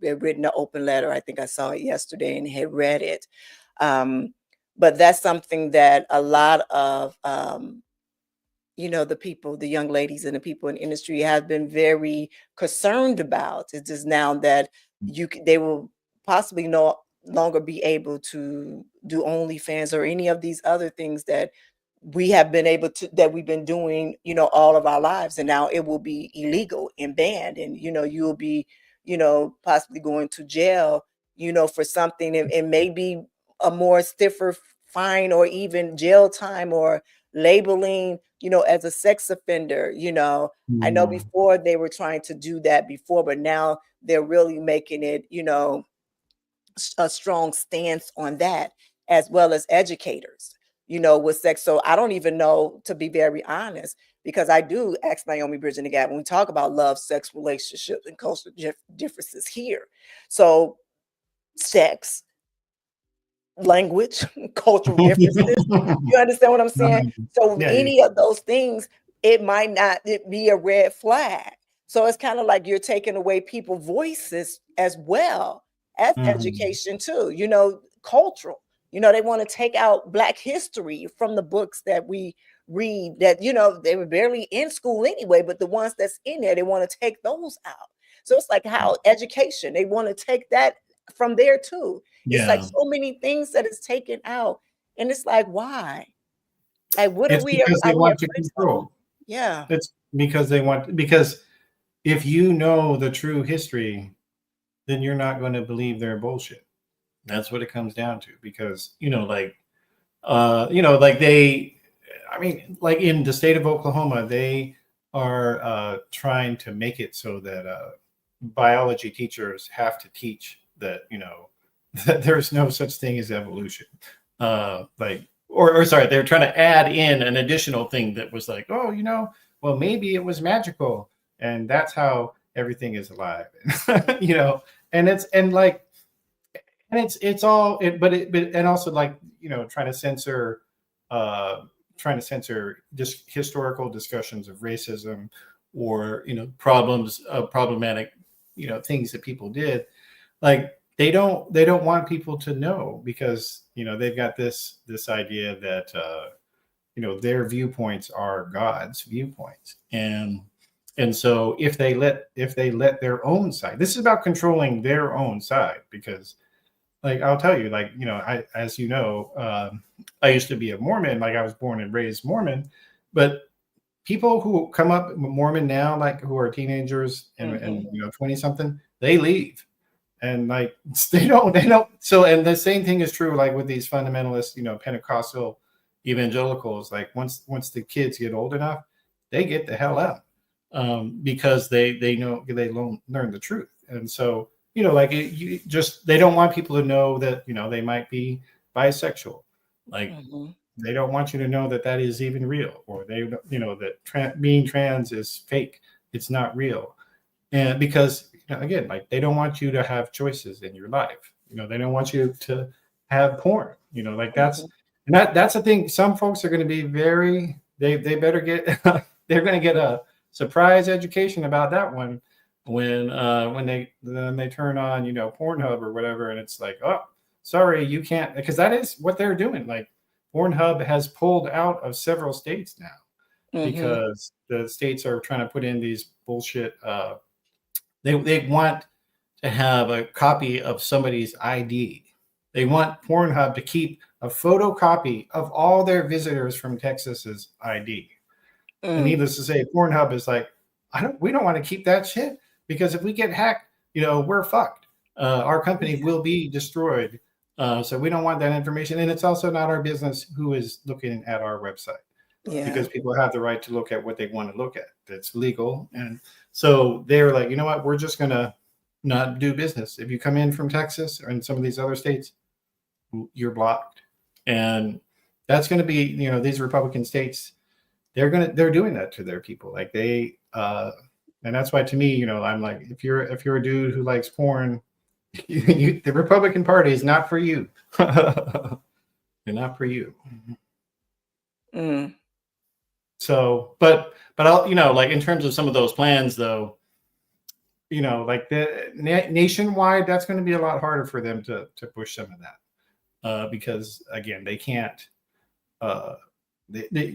written an open letter. I think I saw it yesterday and had read it. But that's something that a lot of, the young ladies and the people in the industry have been very concerned about. It's just now that they will possibly no longer be able to do OnlyFans or any of these other things that we've been doing, all of our lives. And now it will be illegal and banned. And, you'll be, possibly going to jail, for something, and maybe a more stiffer fine or even jail time or labeling, as a sex offender. I know before they were trying to do that before, but now they're really making it, a strong stance on that, as well as educators, with sex. So I don't even know, to be very honest, because I do Ask Nyomi Bridging the Gap when we talk about love, sex, relationships, and cultural differences here. So sex, language, cultural differences. You understand what I'm saying? So any of those things, it might not be a red flag. So it's kind of like you're taking away people's voices as well as education too, cultural. They want to take out Black history from the books that we read that, they were barely in school anyway, but the ones that's in there, they want to take those out. So it's like how education, they want to take that from there too. It's like so many things that is taken out. And it's like, why? Like, what It's are we? because they want to control. Yeah. It's because if you know the true history, then you're not going to believe their bullshit. That's what it comes down to. Because, like in the state of Oklahoma, they are trying to make it so that biology teachers have to teach that, that there's no such thing as evolution. They're trying to add in an additional thing that was like, well, maybe it was magical, and that's how everything is alive. And also trying to censor just historical discussions of racism or problematic things that people did. Like they don't want people to know, because they've got this idea that their viewpoints are God's viewpoints, and so if they let their own side, this is about controlling their own side. Because I'll tell you, I used to be a Mormon. I was born and raised Mormon, but people who come up Mormon now, who are teenagers and 20 something, they leave. And they don't. So, and the same thing is true, with these fundamentalist, Pentecostal evangelicals. Once the kids get old enough, they get the hell out, because they know they learn the truth. And so, they don't want people to know that, they might be bisexual. They don't want you to know that is even real, or that being trans is fake. It's not real. And because, again, they don't want you to have choices in your life. They don't want you to have porn. That's the thing. Some folks are going to be they better get they're going to get a surprise education about that one when they turn on Pornhub or whatever, and it's like, oh, sorry, you can't, because that is what they're doing. Pornhub has pulled out of several states now. because the states are trying to put in these bullshit. They want to have a copy of somebody's ID. They want Pornhub to keep a photocopy of all their visitors from Texas's ID. And needless to say, Pornhub is like, we don't want to keep that shit, because if we get hacked, we're fucked. Our company will be destroyed. So we don't want that information. And it's also not our business who is looking at our website, because people have the right to look at what they want to look at. That's legal. And so they're like, you know what? We're just going to not do business. If you come in from Texas or in some of these other states, you're blocked. And that's going to be, these Republican states, they're doing that to their people. Like they, and that's why to me, I'm like, if you're a dude who likes porn, the Republican Party is not for you. They're not for you. So, but I'll, like in terms of some of those plans though, like the nationwide, that's going to be a lot harder for them to push some of that, because again, they can't,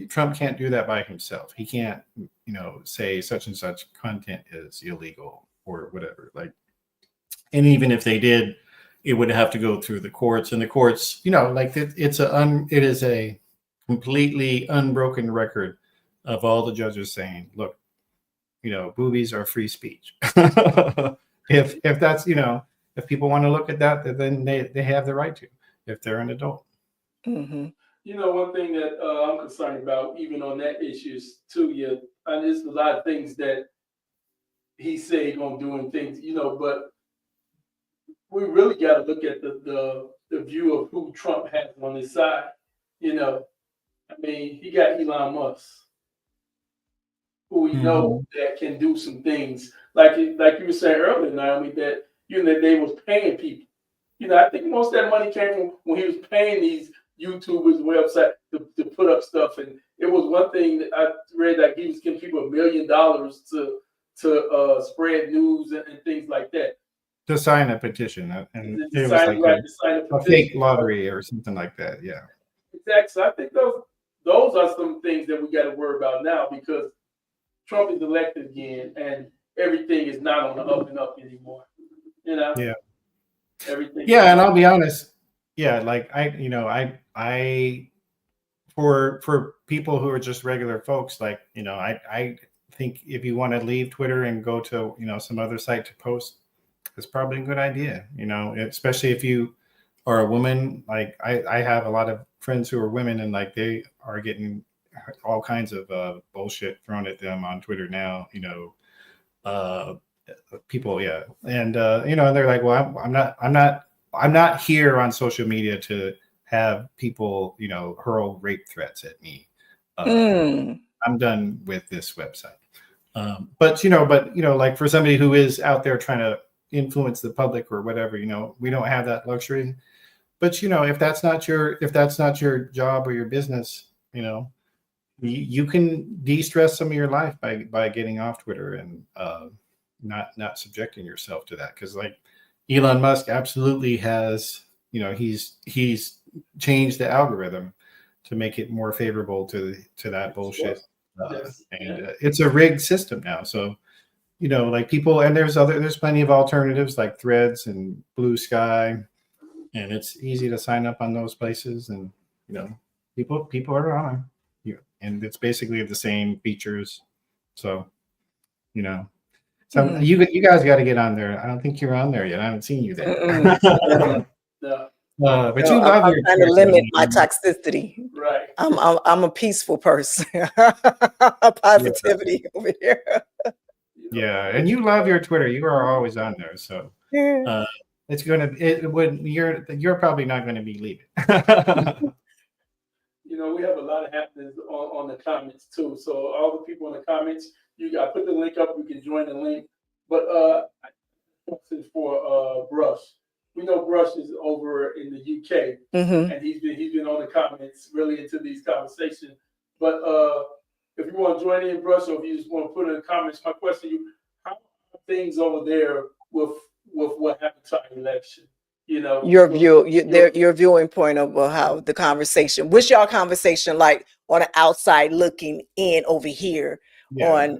Trump can't do that by himself. He can't, say such and such content is illegal or whatever. Like, and even if they did, it would have to go through the courts, and the courts, like it is a completely unbroken record of all the judges saying, look, boobies are free speech. if that's, if people want to look at that, then they have the right to, if they're an adult. One thing that I'm concerned about, even on that issue, is too, and there's a lot of things that he said he's gonna do and things, but we really got to look at the view of who Trump has on his side. I mean, he got Elon Musk, who we know that can do some things, like you were saying earlier, Naomi, that that they was paying people. I think most of that money came from when he was paying these YouTubers' website to put up stuff, and it was one thing that I read that he was giving people $1 million to spread news and things like that. To sign a petition, and To it was sign like a a fake lottery or something like that. Yeah. Exactly. So I think those are some things that we got to worry about now, because Trump is elected again, and everything is not on the up and up anymore. Yeah. Everything. Yeah, and I'll be honest. Yeah, like I for people who are just regular folks, like I think if you want to leave Twitter and go to some other site to post, it's probably a good idea. Especially if you are a woman. Like I have a lot of friends who are women, and like they are getting all kinds of bullshit thrown at them on Twitter now. People, yeah, and they're like, well, I'm not here on social media to have people, hurl rape threats at me. I'm done with this website. But like for somebody who is out there trying to influence the public or whatever, we don't have that luxury. But if that's not your job or your business, you can de-stress some of your life by getting off Twitter and not subjecting yourself to that. Because like Elon Musk absolutely has, he's changed the algorithm to make it more favorable to that bullshit. And it's a rigged system now. So, like people, and there's plenty of alternatives like Threads and Blue Sky, and it's easy to sign up on those places. And, people are on them, and it's basically the same features. So, so you guys got to get on there. I don't think you're on there yet. I haven't seen you there. But you love I'm your trying to limit my toxicity. Right. I'm a peaceful person. Positivity over here. Yeah, and you love your Twitter. You are always on there, so you're probably not going to be leaving. We have a lot of happenings on the comments too. So all the people in the comments, I put the link up. You can join the link. But for Brush, we know Brush is over in the UK, and he's been on the comments, really into these conversations. But if you want to join in, Brush, or if you just want to put in the comments, my question to you: how are things over there with what happened to our election? You know, your viewing point of how the conversation. What's your conversation like on the outside looking in over here on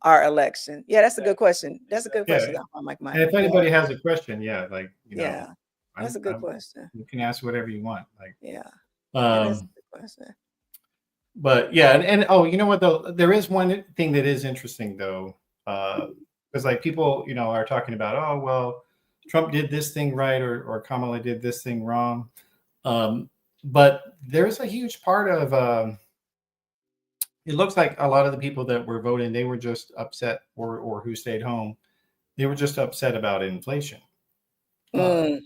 our election? Yeah, that's a good question. That's a good question. Mike. And if anybody has a question, like that's a good question. You can ask whatever you want. Like that's a good question. But and oh, you know what though? There is one thing that is interesting though, because like people, are talking about, oh well, Trump did this thing right or Kamala did this thing wrong. But there's a huge part of it looks like a lot of the people that were voting, they were just upset or who stayed home. They were just upset about inflation. And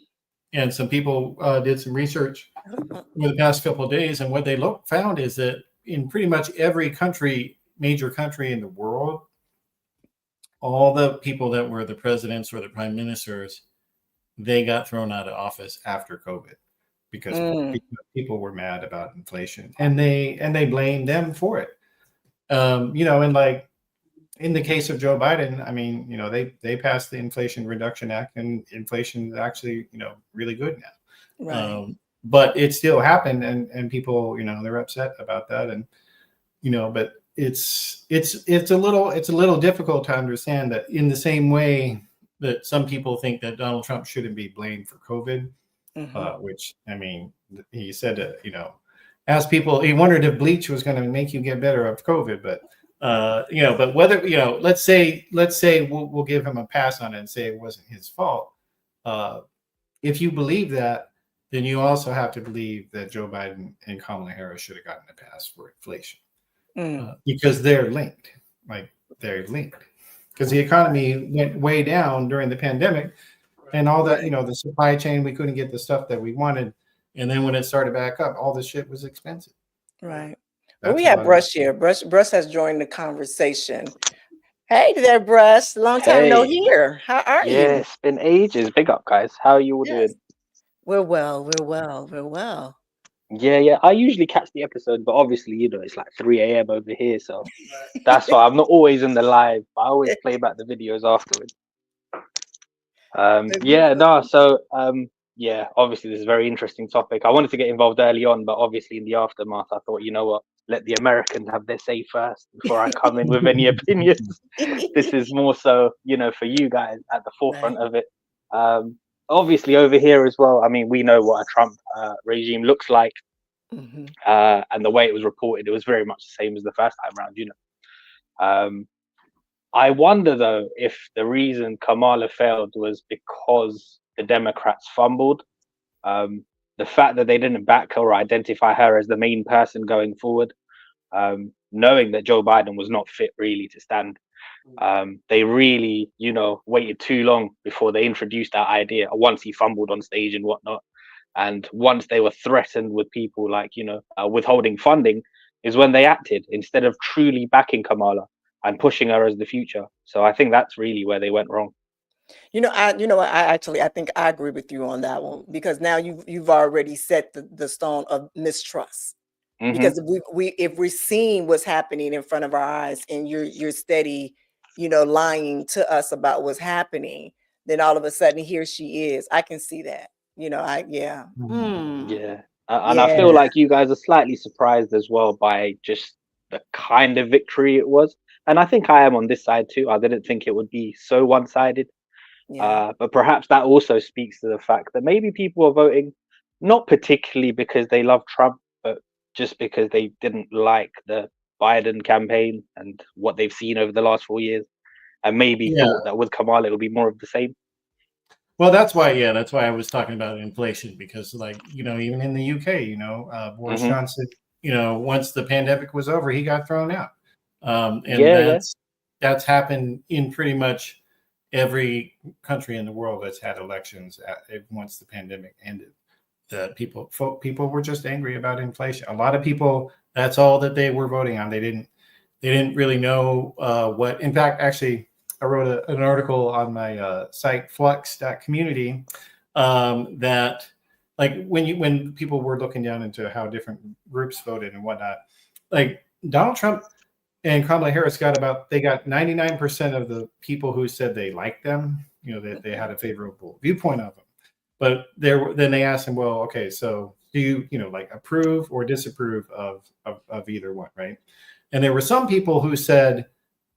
some people did some research over the past couple of days, and what they found is that in pretty much every major country in the world, all the people that were the presidents or the prime ministers, they got thrown out of office after COVID because people were mad about inflation, and they blamed them for it. And like in the case of Joe Biden, I mean, they passed the Inflation Reduction Act, and inflation is actually, really good now. Right. But it still happened, and people, they're upset about that, and but it's a little difficult to understand that in the same way that some people think that Donald Trump shouldn't be blamed for COVID, which I mean, he said that asked people, he wondered if bleach was going to make you get better of COVID, but but whether let's say we'll give him a pass on it and say it wasn't his fault. If you believe that, then you also have to believe that Joe Biden and Kamala Harris should have gotten a pass for inflation. Because they're linked, because the economy went way down during the pandemic, and all that, the supply chain, we couldn't get the stuff that we wanted, and then when it started back up, all the shit was expensive. Right. Well, we have Brush here. Brush has joined the conversation. Hey there, Brush. Long time no hear. How are you? Yeah, it's been ages. Big up, guys. How are you all doing? We're well. Yeah. I usually catch the episode, but obviously, it's like 3 a.m. over here, so that's why I'm not always in the live. I always play back the videos afterwards. Obviously, this is a very interesting topic. I wanted to get involved early on, but obviously in the aftermath, I thought, you know what, let the Americans have their say first before I come in with any opinions. This is more so, for you guys at the forefront of it. Obviously over here as well, I mean, we know what a Trump regime looks like. And the way it was reported, it was very much the same as the first time around, I wonder, though, if the reason Kamala failed was because the Democrats fumbled. The fact that they didn't back her or identify her as the main person going forward, knowing that Joe Biden was not fit really to stand. They really, waited too long before they introduced that idea once he fumbled on stage and whatnot. And once they were threatened with people like, withholding funding is when they acted instead of truly backing Kamala and pushing her as the future. So I think that's really where they went wrong. I think I agree with you on that one, because now you've already set the stone of mistrust. Because if we're seeing what's happening in front of our eyes, and you're steady, lying to us about what's happening, then all of a sudden here she is. I can see that. And I feel like you guys are slightly surprised as well by just the kind of victory it was. And I think I am on this side too. I didn't think it would be so one-sided. But perhaps that also speaks to the fact that maybe people are voting not particularly because they love Trump, but just because they didn't like the Biden campaign and what they've seen over the last 4 years, and maybe thought that with Kamala it'll be more of the same. Well, that's why I was talking about inflation, because even in the UK, Boris Johnson, once the pandemic was over, he got thrown out. That's happened in pretty much every country in the world that's had elections once the pandemic ended. People were just angry about inflation. A lot of people, that's all that they were voting on. They didn't really know what. In fact, actually, I wrote an article on my site flux.community that, like, when people were looking down into how different groups voted and whatnot, like Donald Trump and Kamala Harris got 99% of the people who said they liked them, that they had a favorable viewpoint of them. But then they asked him, well, okay, so do you like approve or disapprove of either one, right? And there were some people who said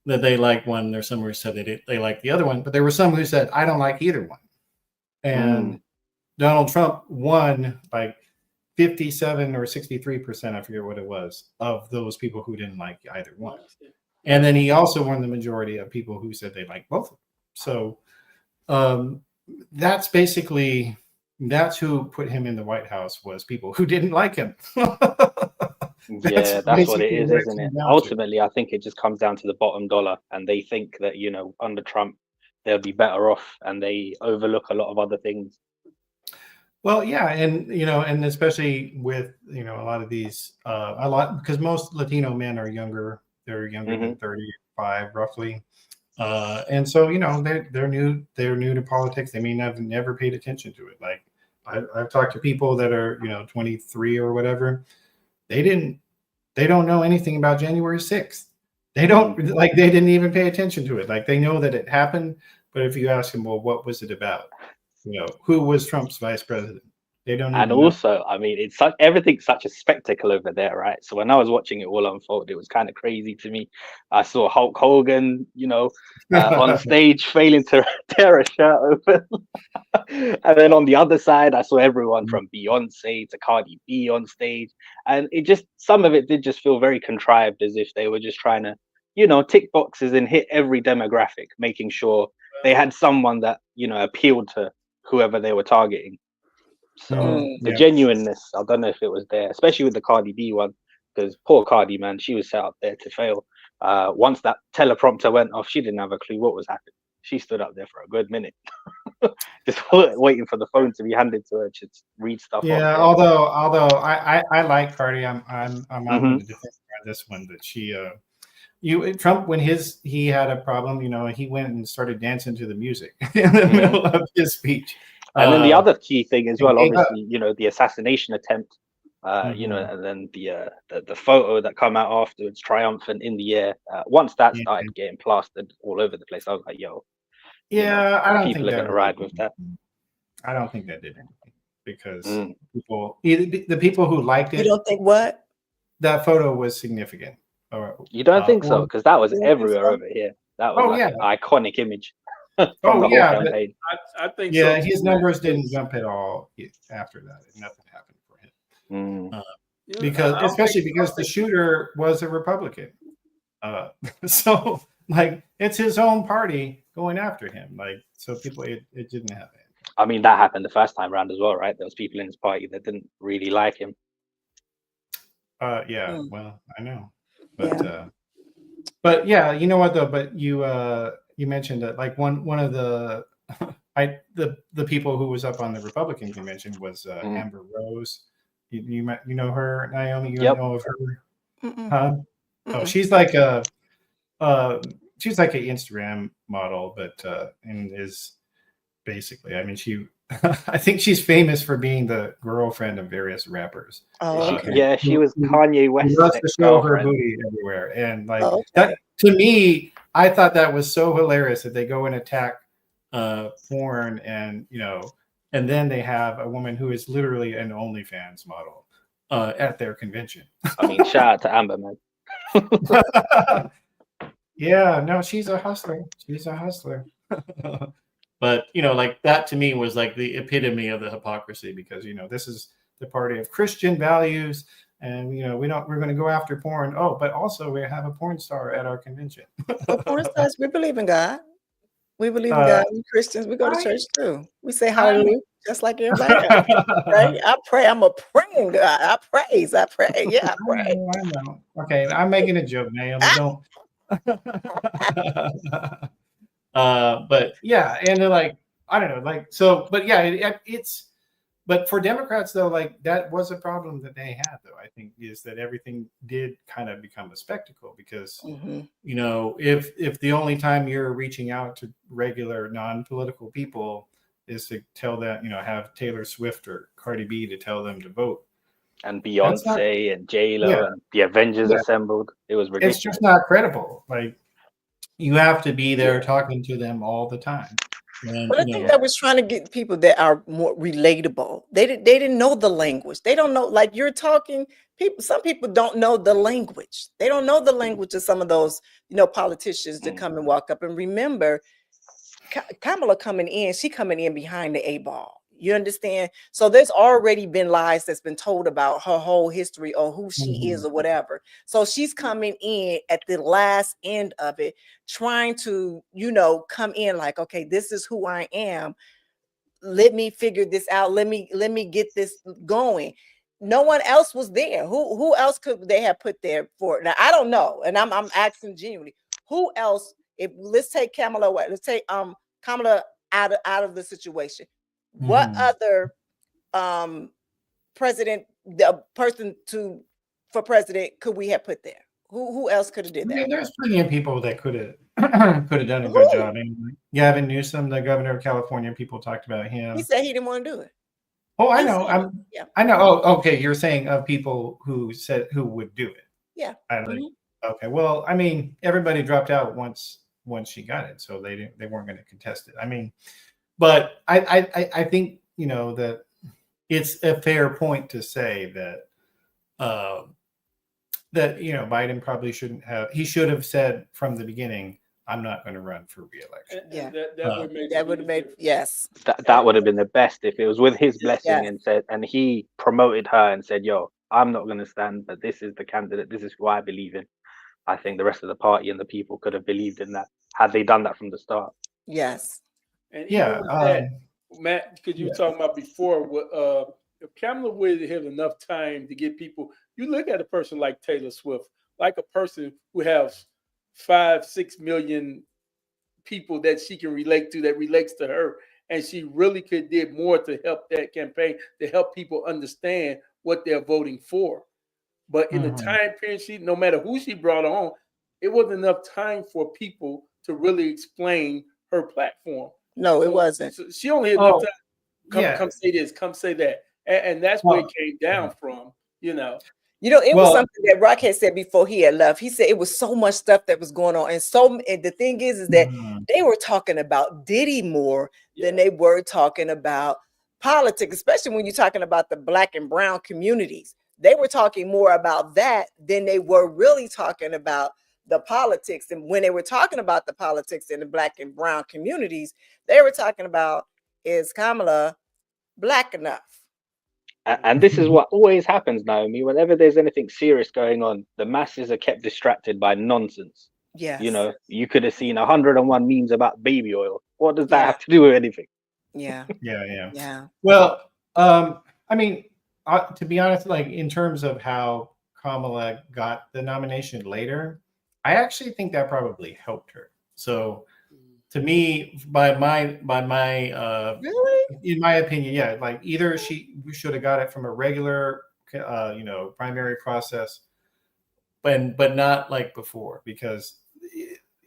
that they like one. There's some who said they like the other one, but there were some who said I don't like either one. And Donald Trump won like 57 or 63%, I forget what it was, of those people who didn't like either one. And then he also won the majority of people who said they like both of them. So that's who put him in the White House, was people who didn't like him. That's what it is, isn't it? Ultimately, I think it just comes down to the bottom dollar, and they think that under Trump they'll be better off, and they overlook a lot of other things. Well, yeah, and and especially with a lot of these, because most Latino men are younger. They're younger than 35, roughly. And so they're new to politics. They may have never paid attention to it. Like I've talked to people that are 23 or whatever. They don't know anything about January 6th. They didn't even pay attention to it. Like they know that it happened, but if you ask them, well, what was it about? Who was Trump's vice president? They don't. And also, I mean, everything's such a spectacle over there, right? So when I was watching it all unfold, it was kind of crazy to me. I saw Hulk Hogan, on stage failing to tear a shirt open. And then on the other side, I saw everyone from Beyonce to Cardi B on stage. And some of it did just feel very contrived, as if they were just trying to, tick boxes and hit every demographic, making sure they had someone that, appealed to whoever they were targeting. So the genuineness, I don't know if it was there, especially with the Cardi B one, because poor Cardi, man, she was set up there to fail. Once that teleprompter went off, she didn't have a clue what was happening. She stood up there for a good minute, just waiting for the phone to be handed to her to read stuff. Yeah, although I like Cardi, I'm on the defense on this one, that she Trump, when he had a problem, he went and started dancing to the music in the middle of his speech. And then the other key thing as well, obviously, the assassination attempt, and then the photo that come out afterwards, triumphant in the air. Once that started getting plastered all over the place, I was like, yo, I don't people think are going to ride with that. I don't think that did anything, because the people who liked it. You don't think what? That photo was significant. You don't think so? Because that was everywhere over here. That was an iconic image. I think so. His numbers didn't jump at all after that. Nothing happened for him. Because the shooter was a Republican. So it's his own party going after him. So people, it didn't happen. I mean, that happened the first time around as well, right? There was people in his party that didn't really like him. Well, I know. But you know what though? But you mentioned that one of the the people who was up on the Republican convention was Amber Rose. You know her, Naomi? You know of her? Huh? Oh, she's like an Instagram model, but and is basically, I mean, I think she's famous for being the girlfriend of various rappers. Oh, okay. Yeah, she was Kanye West's She loves to show her booty everywhere, and that to me, I thought that was so hilarious that they go and attack porn, and and then they have a woman who is literally an OnlyFans model at their convention. I mean, shout out to Amber, man. Yeah, no, she's a hustler. She's a hustler. But that to me was like the epitome of the hypocrisy, because this is the party of Christian values, and we're going to go after porn. Oh, but also we have a porn star at our convention. Porn stars, we believe in God. We believe in God. We Christians, we go to church too. We say hallelujah just like everybody else, right? I pray. I'm a praying God. I praise. I pray. Yeah, I pray. I know. Okay, I'm making a joke, Naomi. Don't. But yeah, and they're I don't know, but yeah, but for Democrats though, that was a problem that they had though, I think, is that everything did kind of become a spectacle, because if the only time you're reaching out to regular non-political people is to tell them, have Taylor Swift or Cardi B to tell them to vote, and Beyonce and J-Lo and the Avengers assembled, it was ridiculous. It's just not credible. You have to be there talking to them all the time. And But I think that was trying to get people that are more relatable. They didn't know the language. They don't know, like you're talking. Some people don't know the language. They don't know the language of some of those, politicians that come and walk up. And remember, Kamala coming in, she coming in behind the 8 ball. You understand? So there's already been lies that's been told about her whole history or who she is or whatever. So she's coming in at the last end of it, trying to, come in like, okay, this is who I am. Let me figure this out. Let me get this going. No one else was there. Who else could they have put there for? Now I don't know, and I'm asking genuinely, who else? If let's take Kamala away, let's take Kamala out of the situation. What other president, the person for president, could we have put there? Who else could have did that? There's plenty of people that could have done a good job. I mean, Gavin Newsom, the governor of California, people talked about him. He said he didn't want to do it. Oh, I know. I know. Oh, okay. You're saying of people who would do it. Yeah. Okay. Well, I mean, everybody dropped out once she got it, so they weren't going to contest it. I mean, but I think that it's a fair point to say that Biden probably shouldn't have. He should have said from the beginning, "I'm not going to run for re-election." Yeah, that would have made yes. That would have been the best if it was with his blessing and he promoted her and said, "Yo, I'm not going to stand, but this is the candidate. This is who I believe in." I think the rest of the party and the people could have believed in that had they done that from the start. Yes. And that, Matt, because you were talking about before, if Kamala would have enough time to get people, you look at a person like Taylor Swift, like a person who has 5-6 million people that she can relate to, that relates to her, and she really could did more to help that campaign, to help people understand what they're voting for. But in the time period, no matter who she brought on, it wasn't enough time for people to really explain her platform. No, it wasn't. So she only had enough time. Come say this, come say that, and that's where it came down from. It was something that Rock had said before he had left. He said it was so much stuff that was going on, and the thing is that they were talking about Diddy more than they were talking about politics, especially when you're talking about the Black and brown communities. They were talking more about that than they were really talking about the politics. And when they were talking about the politics in the Black and brown communities, they were talking about, is Kamala Black enough? And this is what always happens, Naomi. Whenever there's anything serious going on, the masses are kept distracted by nonsense. Yes. You could have seen 101 memes about baby oil. What does that have to do with anything? Yeah. Yeah. Well, I mean, to be honest, like in terms of how Kamala got the nomination later, I actually think that probably helped her. So to me, by my really? In my opinion, like either she should have got it from a regular primary process, but not like before, because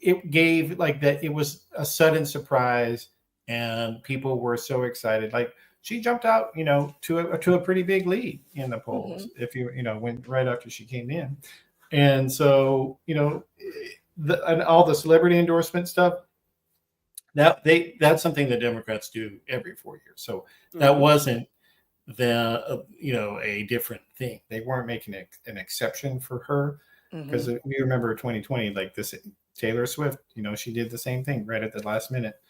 it gave like that, it was a sudden surprise and people were so excited. Like she jumped out, to a pretty big lead in the polls. If went right after she came in. And so, and all the celebrity endorsement stuff, that's something the Democrats do every 4 years. So that wasn't a different thing. They weren't making an exception for her, because we remember 2020, like this Taylor Swift, she did the same thing right at the last minute,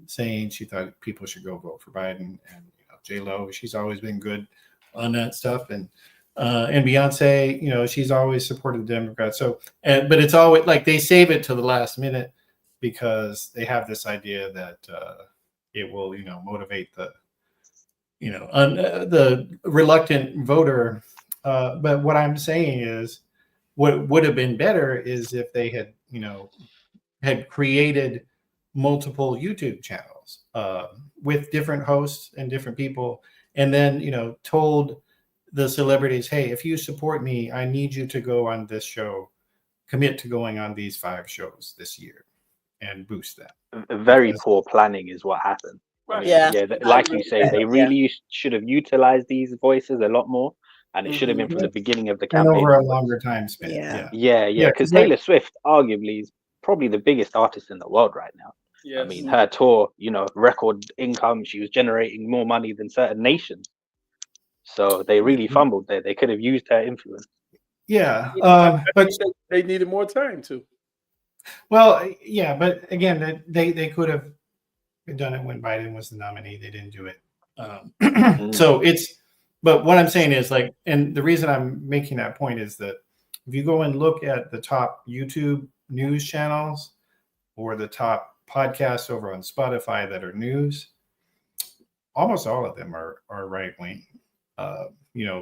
saying she thought people should go vote for Biden. And J-Lo, she's always been good on that stuff. And Beyonce, she's always supported the Democrats. So, but it's always like they save it to the last minute because they have this idea that it will, motivate the reluctant voter. But what I'm saying is, what would have been better is if they had created multiple YouTube channels with different hosts and different people, and then told the celebrities, hey, if you support me, I need you to go on this show, commit to going on these 5 shows this year, and boost that. Very poor planning is what happened. Right. Like you say, they really should have utilized these voices a lot more, and it should have been from the beginning of the campaign. And over a longer time span. Yeah. Because Taylor Swift arguably is probably the biggest artist in the world right now. Yes. I mean, her tour, record income, she was generating more money than certain nations. So they really fumbled there. They could have used her influence. Yeah, I but think they needed more time to. well, yeah, but again, they could have done it when Biden was the nominee. They didn't do it. So but what I'm saying is like, and the reason I'm making that point is that if you go and look at the top YouTube news channels or the top podcasts over on Spotify that are news, almost all of them are right wing.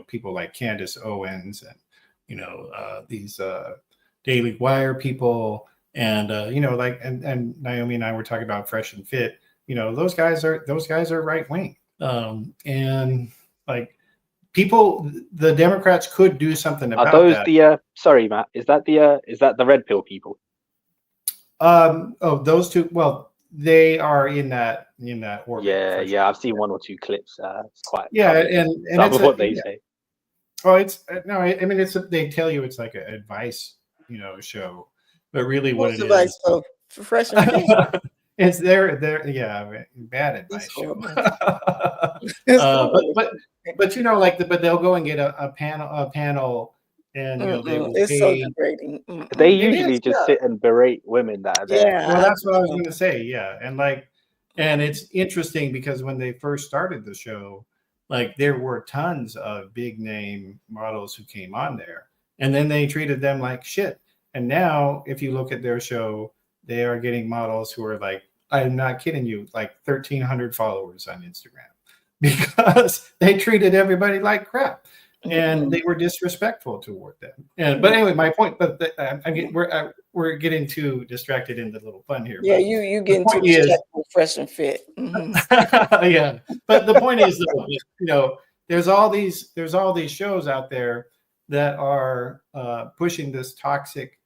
People like Candace Owens and these Daily Wire people, and and Naomi and I were talking about Fresh and Fit. Those guys are right wing, and like the Democrats could do something Are about those that. sorry, Matt, is that the red pill people? Those two. Well, they are in that orbit. Yeah, I've seen 1 or 2 clips. It's quite Yeah, funny, and some it's of what they say. Oh, it's no. I mean, they tell you it's like an advice, show, but really what What's it advice is, for Fresh and Fit? it's their bad advice show. But but they'll go and get a panel, and they will It's so pay. degrading. They It usually is, just yeah. sit and berate women that are there. Yeah, Well, that's what I was going to say. Yeah, and it's interesting because when they first started the show, like there were tons of big name models who came on there, and then they treated them like shit. And now, if you look at their show, they are getting models who are like, I'm not kidding you, like 1,300 followers on Instagram because they treated everybody like crap. And they were disrespectful toward them. But anyway, my point. But we're getting too distracted in the little fun here. Yeah, But you getting too point is, distracted with Fresh and Fit. yeah. But the point is, there's all these shows out there that are pushing this toxic,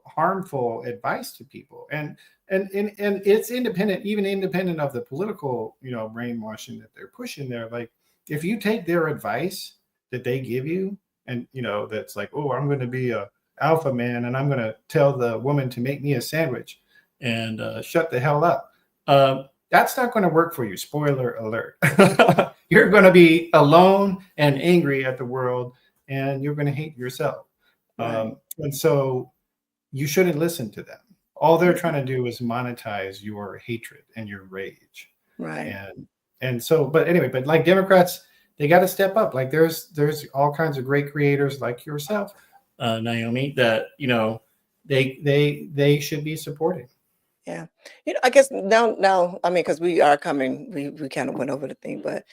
harmful advice to people, and it's independent of the political, brainwashing that they're pushing there. Like, if you take their advice that they give you, and that's like, oh, I'm going to be a alpha man, and I'm going to tell the woman to make me a sandwich and shut the hell up. That's not going to work for you. Spoiler alert. You're going to be alone and angry at the world, and you're going to hate yourself. Right. And so you shouldn't listen to them. All they're trying to do is monetize your hatred and your rage. Right. And so, but anyway, but like Democrats, they got to step up. Like there's all kinds of great creators like yourself, Naomi, that they should be supported. Yeah, I guess now, I mean, because we kind of went over the thing, but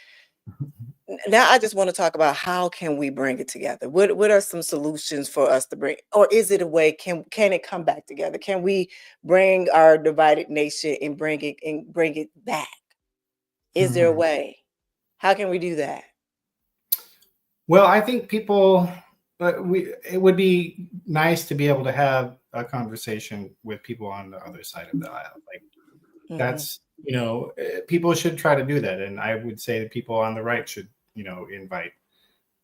now I just want to talk about how can we bring it together? What are some solutions for us to bring, or is it a way? Can it come back together? Can we bring our divided nation and bring it back? Is there a way? How can we do that? Well, I think people, it would be nice to be able to have a conversation with people on the other side of the aisle. Like that's, people should try to do that. And I would say that people on the right should, invite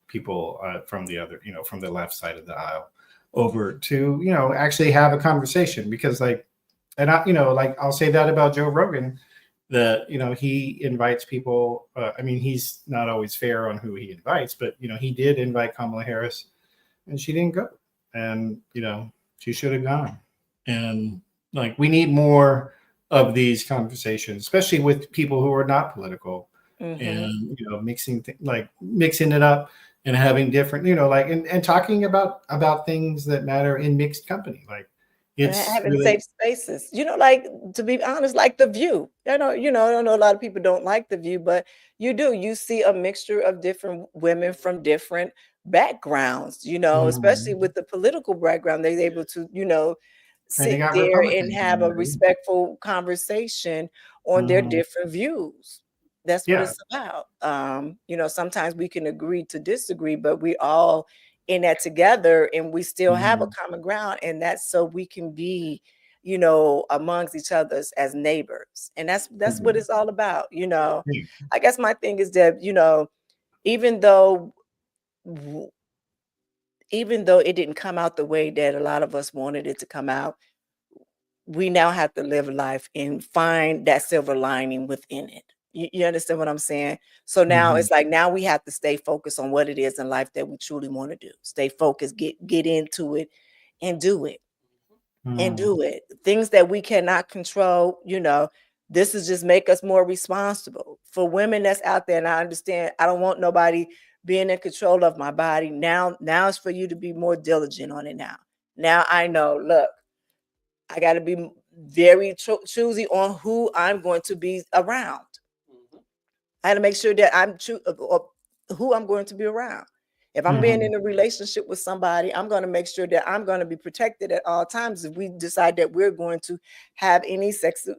people from the other, from the left side of the aisle over to, actually have a conversation, because I'll say that about Joe Rogan, that he invites people. I mean, he's not always fair on who he invites, but he did invite Kamala Harris, and she didn't go, and she should have gone. And like, we need more of these conversations, especially with people who are not political, and mixing it up and having different, and talking about things that matter in mixed company, like. It's having really safe spaces, like, to be honest, like The View. I know a lot of people don't like The View, but you see a mixture of different women from different backgrounds, especially with the political background. They're able to, sit there and have a respectful conversation on their different views. That's what it's about. Sometimes we can agree to disagree, but we all in that together, and we still have a common ground, and that's so we can be, amongst each others as neighbors. And that's what it's all about. I guess my thing is that, even though it didn't come out the way that a lot of us wanted it to come out, we now have to live life and find that silver lining within it. You understand what I'm saying? So now it's like, now we have to stay focused on what it is in life that we truly want to do. Stay focused, get into it and do it. And do it. Things that we cannot control, this is just make us more responsible. For women that's out there, and I understand, I don't want nobody being in control of my body. Now it's for you to be more diligent on it now. Now I know, look, I got to be very choosy on who I'm going to be around. I had to make sure that I'm who I'm going to be around. If I'm being in a relationship with somebody, I'm going to make sure that I'm going to be protected at all times. If we decide that we're going to have any sexual,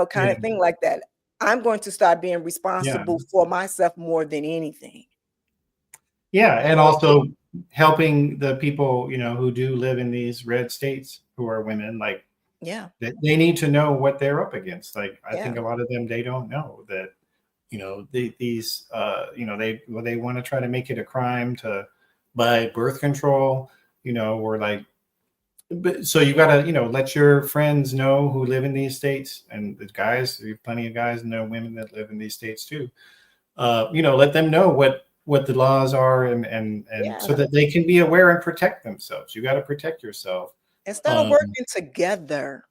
kind of thing like that, I'm going to start being responsible for myself more than anything. Yeah, and also helping the people, who do live in these red states who are women, like, they need to know what they're up against. Like, I think a lot of them, they don't know that, they want to try to make it a crime to buy birth control, or like, but so you got to, let your friends know who live in these states, and the guys, there's plenty of guys know women that live in these states too. Let them know what the laws are, and so that they can be aware and protect themselves. You got to protect yourself. And start working together.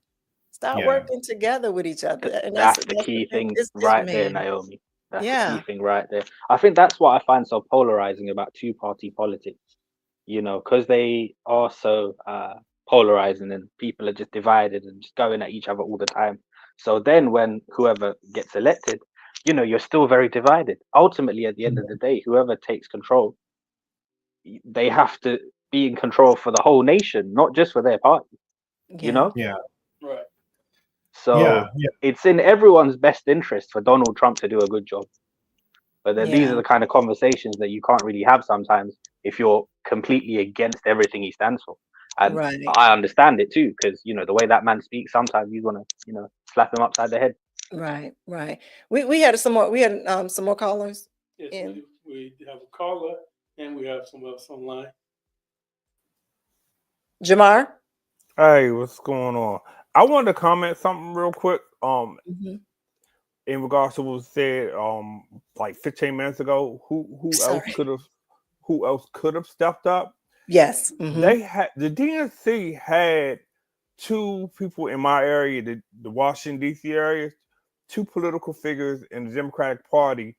Start working together with each other. And that's the key thing right there, Naomi. That's the key thing right there. I think that's what I find so polarizing about two-party politics, because they are so polarizing and people are just divided and just going at each other all the time. So then when whoever gets elected, you're still very divided. Ultimately, at the end of the day, whoever takes control, they have to be in control for the whole nation, not just for their party. Yeah. Right. So it's in everyone's best interest for Donald Trump to do a good job. But then these are the kind of conversations that you can't really have sometimes if you're completely against everything he stands for. And I understand it too, because the way that man speaks, sometimes you want to slap him upside the head. Right. We had some more callers. Yes, we have a caller and we have someone else online. Jamar. Hey, what's going on? I wanted to comment something real quick. In regards to what was said, like 15 minutes ago, who else could have stepped up? Yes. They had, the DNC had two people in my area, the Washington D.C. area, two political figures in the Democratic Party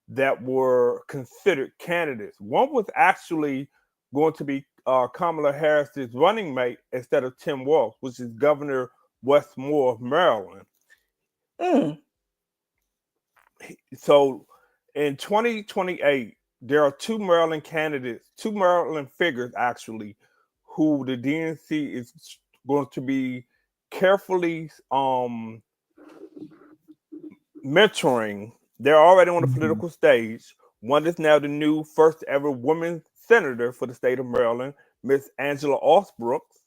that were considered candidates. One was actually going to be Kamala Harris's running mate instead of Tim Walz, which is Governor Wes Moore of Maryland. So in 2028, there are two Maryland candidates, two Maryland figures actually, who the DNC is going to be carefully mentoring. They're already on the political stage. One is now the new first ever woman senator for the state of Maryland, Miss Angela Osbrooks.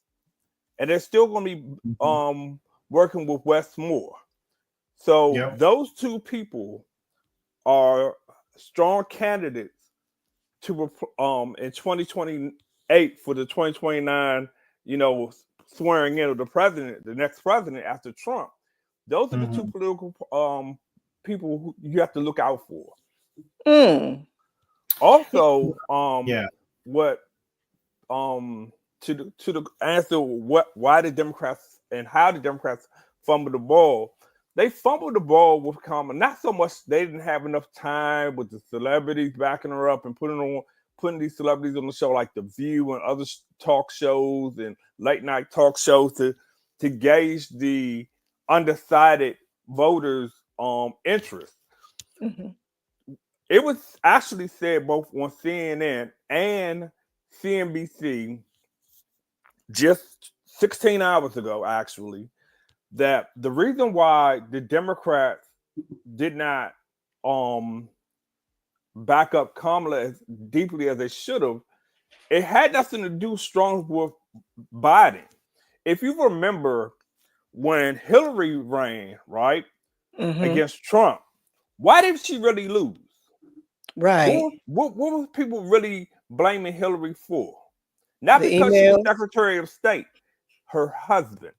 And they're still going to be working with Wes Moore. So those two people are strong candidates to in 2028 for the 2029, swearing in of the president, the next president after Trump. Those are the two political people who you have to look out for. Also, what to the answer why the Democrats and how the Democrats fumbled the ball. They fumbled the ball with Kamala. Not so much they didn't have enough time with the celebrities backing her up and putting these celebrities on the show like The View and other talk shows and late night talk shows to gauge the undecided voters' interest. It was actually said both on CNN and CNBC just 16 hours ago, actually, that the reason why the Democrats did not back up Kamala as deeply as they should have, it had nothing to do strong with Biden. If you remember when Hillary ran, right, against Trump, why did she really lose? Right. What was people really blaming Hillary for? Not because she was Secretary of State. her husband.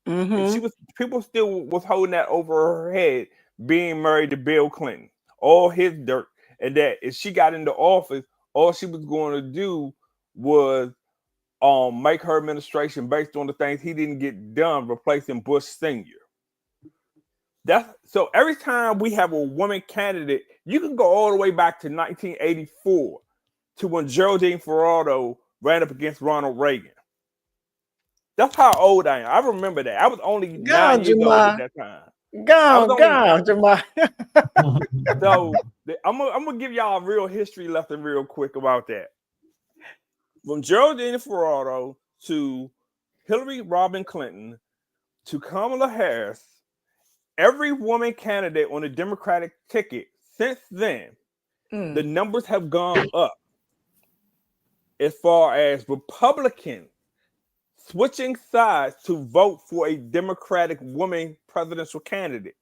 Mm-hmm. She was people still was holding that over her head, being married to Bill Clinton, all his dirt, and that if she got into office, all she was going to do was make her administration based on the things he didn't get done, replacing Bush Senior. That's so every time we have a woman candidate, you can go all the way back to 1984 to when Geraldine Ferraro ran up against Ronald Reagan. That's how old I am. I remember that. I was only Go 9 on, years old at Jamar. that time. Go I was on, only Jamar. so I'm gonna give y'all a real history lesson real quick about that. From Geraldine Ferraro to Hillary Rodham Clinton to Kamala Harris, every woman candidate on the Democratic ticket since then, the numbers have gone up as far as Republicans switching sides to vote for a Democratic woman presidential candidate.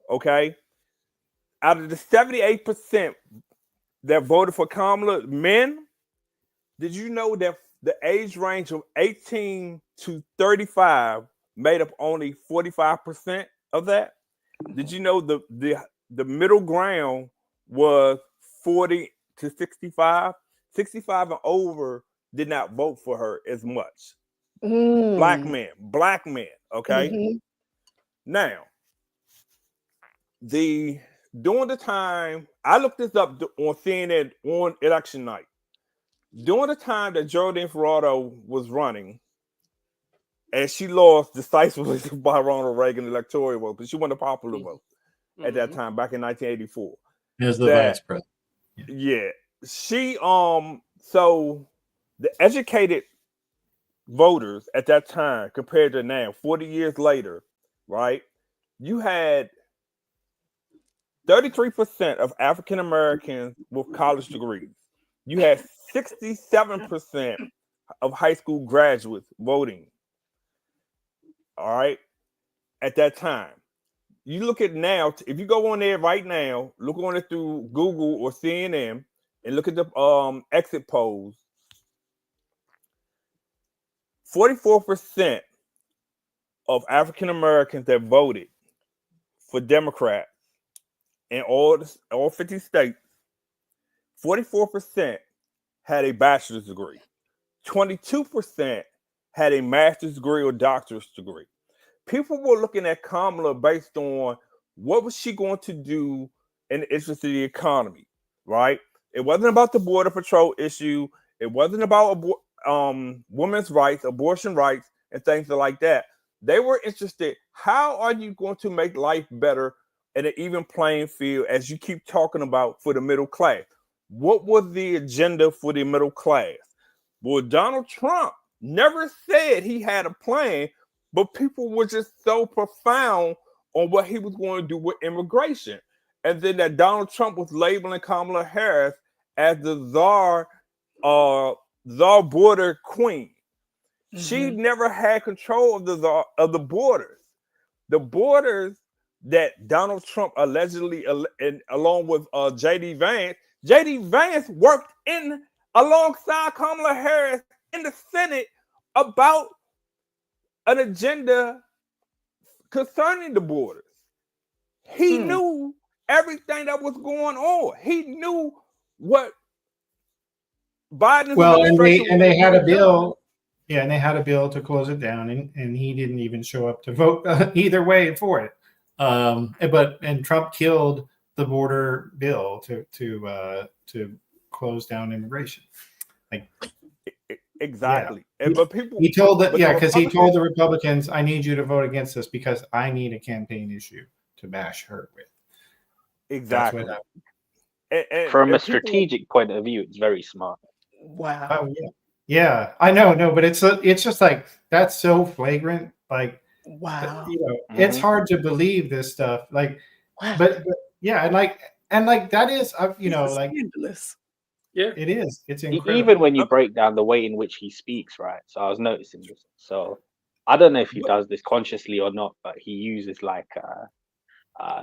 Okay? Out of the 78% that voted for Kamala, men, did you know that the age range of 18 to 35 made up only 45% of that? Did you know the middle ground was 40 to 65? 65 and over did not vote for her as much. Black men, okay? Mm-hmm. Now, during the time, I looked this up on CNN on election night. During the time that Geraldine Ferraro was running, and she lost decisively by Ronald Reagan electoral vote, but she won the popular vote at that time, back in 1984. As the vice president. Yeah. She so the educated voters at that time compared to now, 40 years later, right? You had 33% of African Americans with college degrees. You had 67% of high school graduates voting. All right. At that time. You look at now, if you go on there right now, look on it through Google or CNN and look at the exit polls. 44% of African Americans that voted for Democrats in all 50 states, 44% had a bachelor's degree. 22% had a master's degree or doctorate degree. People were looking at Kamala based on what was she going to do in the interest of the economy, right? It wasn't about the border patrol issue. It wasn't about women's rights, abortion rights, and things like that. They were interested, how are you going to make life better in an even playing field, as you keep talking about, for the middle class? What was the agenda for the middle class? Well, Donald Trump never said he had a plan, but people were just so profound on what he was going to do with immigration. And then that Donald Trump was labeling Kamala Harris as the czar border queen. Mm-hmm. She never had control of the borders. The borders that Donald Trump allegedly, along with J.D. Vance worked alongside Kamala Harris in the Senate about an agenda concerning the borders. He knew everything that was going on. He knew what Biden's administration and they had a bill. Yeah, and they had a bill to close it down, and he didn't even show up to vote either way for it. And Trump killed the border bill to close down immigration. Exactly. Yeah. And but people he told because he told the Republicans, I need you to vote against this because I need a campaign issue to bash her with. Exactly. That's what and from a strategic point of view, it's very smart. Wow. Oh yeah. Yeah, I know, but it's just like, that's so flagrant. Like, wow, it's hard to believe this stuff. Like, wow. but yeah, and like that is, like scandalous. Yeah, it is. It's incredible. Even when you break down the way in which he speaks, right? So I was noticing this. So I don't know if he does this consciously or not, but he uses like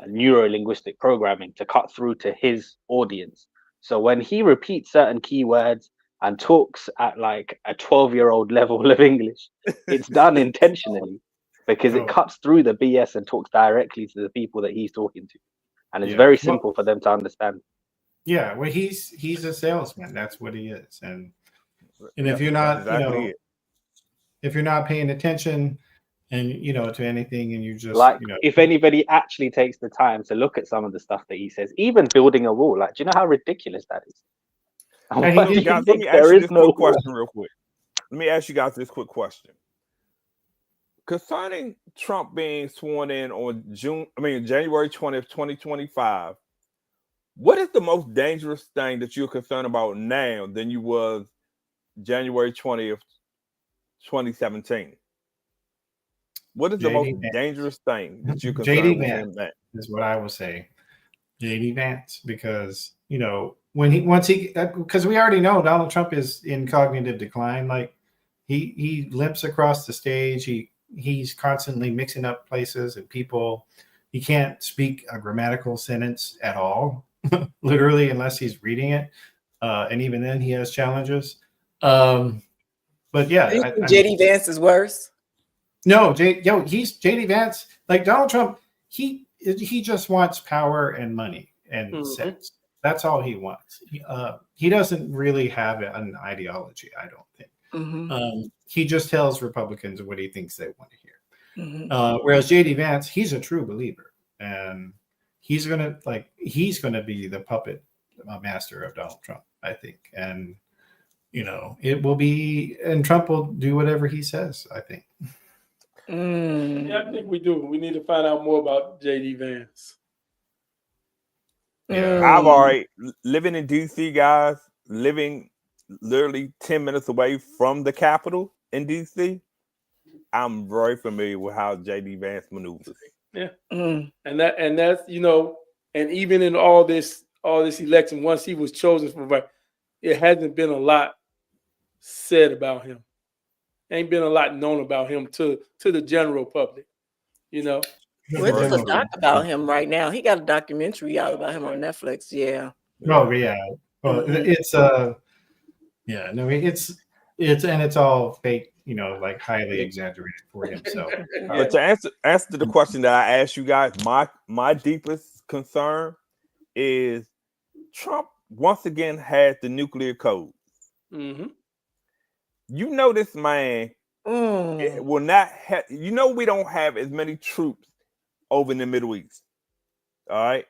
neuro-linguistic programming to cut through to his audience. So when he repeats certain keywords, and talks at like a 12-year-old level of English, it's done intentionally because it cuts through the BS and talks directly to the people that he's talking to. And it's very simple for them to understand. Yeah, well, he's a salesman. That's what he is. And if you're not, exactly if you're not paying attention and to anything, and you just like, if anybody actually takes the time to look at some of the stuff that he says, even building a wall, like, do you know how ridiculous that is? Guys, let me ask you this quick question real quick. Let me ask you guys this quick question. Concerning Trump being sworn in on January 20th, 2025, what is the most dangerous thing that you're concerned about now than you was January 20th, 2017? What is the most dangerous thing that you're concerned with him now? Is what I will say. JD Vance, because because we already know Donald Trump is in cognitive decline. Like he limps across the stage. He's constantly mixing up places and people. He can't speak a grammatical sentence at all, literally, unless he's reading it. And even then, he has challenges. But yeah, JD Vance is worse. No, he's JD Vance. Like Donald Trump, he just wants power and money and sex. That's all he wants. He doesn't really have an ideology, I don't think. He just tells Republicans what he thinks they want to hear. Whereas JD Vance, he's a true believer, and he's gonna be the puppet master of Donald Trump, I think. And it will be, and Trump will do whatever he says, I think. Yeah, I think we do. We need to find out more about JD Vance. I've already living in DC, guys, living literally 10 minutes away from the Capitol in DC. I'm very familiar with how JD Vance maneuvers. Yeah. And that's, and even in all this election, once he was chosen for, it hasn't been a lot said about him. Ain't been a lot known about him to the general public, Well, there's a doc about him right now. He got a documentary out about him on Netflix. Yeah. Oh yeah. Well, it's it's all fake, like highly exaggerated for him. So, but to answer the question that I asked you guys, my deepest concern is Trump once again has the nuclear code. This man will not have. We don't have as many troops over in the Middle East. All right,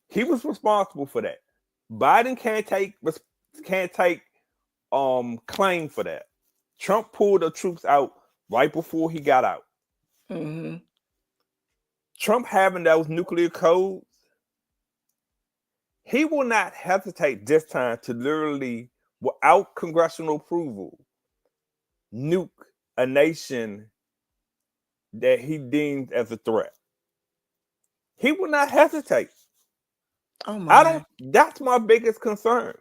he was responsible for that. Biden can't take claim for that. Trump pulled the troops out right before he got out. Trump having those nuclear codes, he will not hesitate this time to literally, without congressional approval, nuke a nation that he deems as a threat. He will not hesitate. Oh my! That's my biggest concern.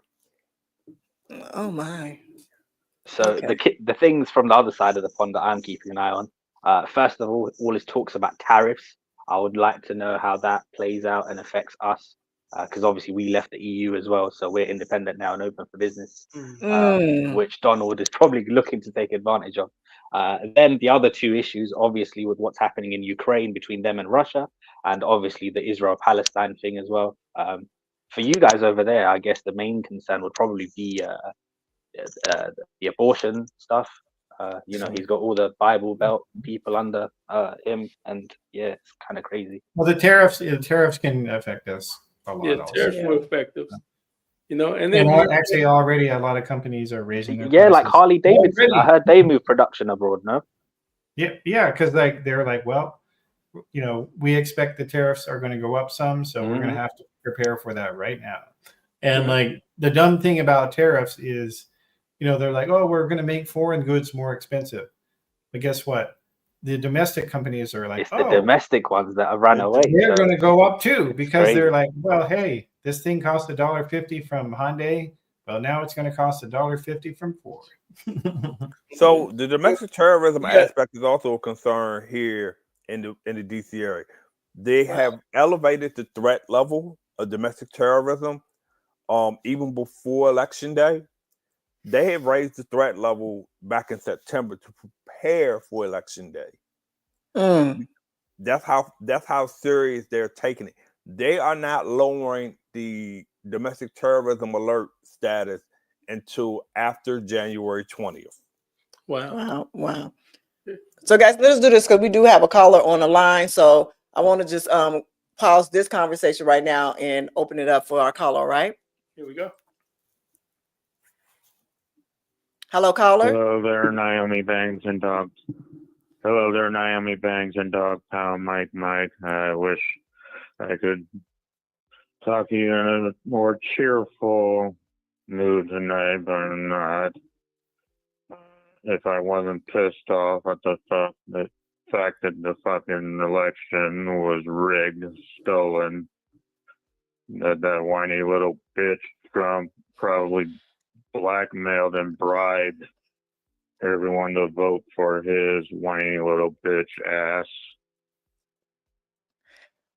Oh my! So the things from the other side of the pond that I'm keeping an eye on. First of all his talks about tariffs. I would like to know how that plays out and affects us, because obviously we left the EU as well, so we're independent now and open for business, which Donald is probably looking to take advantage of. Then the other two issues, obviously, with what's happening in Ukraine between them and Russia, and obviously the Israel-Palestine thing as well. For you guys over there, I guess the main concern would probably be the abortion stuff. He's got all the Bible Belt people under him, and yeah, it's kind of crazy. Well, the tariffs can affect us a lot. Yeah, tariffs will affect us. And actually already a lot of companies are raising their prices. Like Harley Davidson. I heard they moved production abroad. No. Yeah, because they're like, well, we expect the tariffs are going to go up some, so we're going to have to prepare for that right now. And like the dumb thing about tariffs is, they're like, oh, we're going to make foreign goods more expensive. But guess what? The domestic companies are like, it's the domestic ones that have run away. They're going to go up too, because they're like, well, hey, this thing cost $1.50 from Hyundai. Well, now it's going to cost $1.50 from Ford. So the domestic terrorism aspect is also a concern here in the DC area. They have elevated the threat level of domestic terrorism even before Election Day. They have raised the threat level back in September to prepare for Election Day. That's how serious they're taking it. They are not lowering the domestic terrorism alert status until after January 20th. Wow. So guys, let's do this because we do have a caller on the line. So I want to just pause this conversation right now and open it up for our caller, right? Here we go. Hello, caller. Hello there, Nyomi Bangs and Dog. Hello there, Nyomi Bangs and Dog Pound Mike. I wish I could talk to you in a more cheerful mood tonight, but I'm not. If I wasn't pissed off at the fact that the fucking election was rigged, stolen, that whiny little bitch Trump probably blackmailed and bribed everyone to vote for his whiny little bitch ass.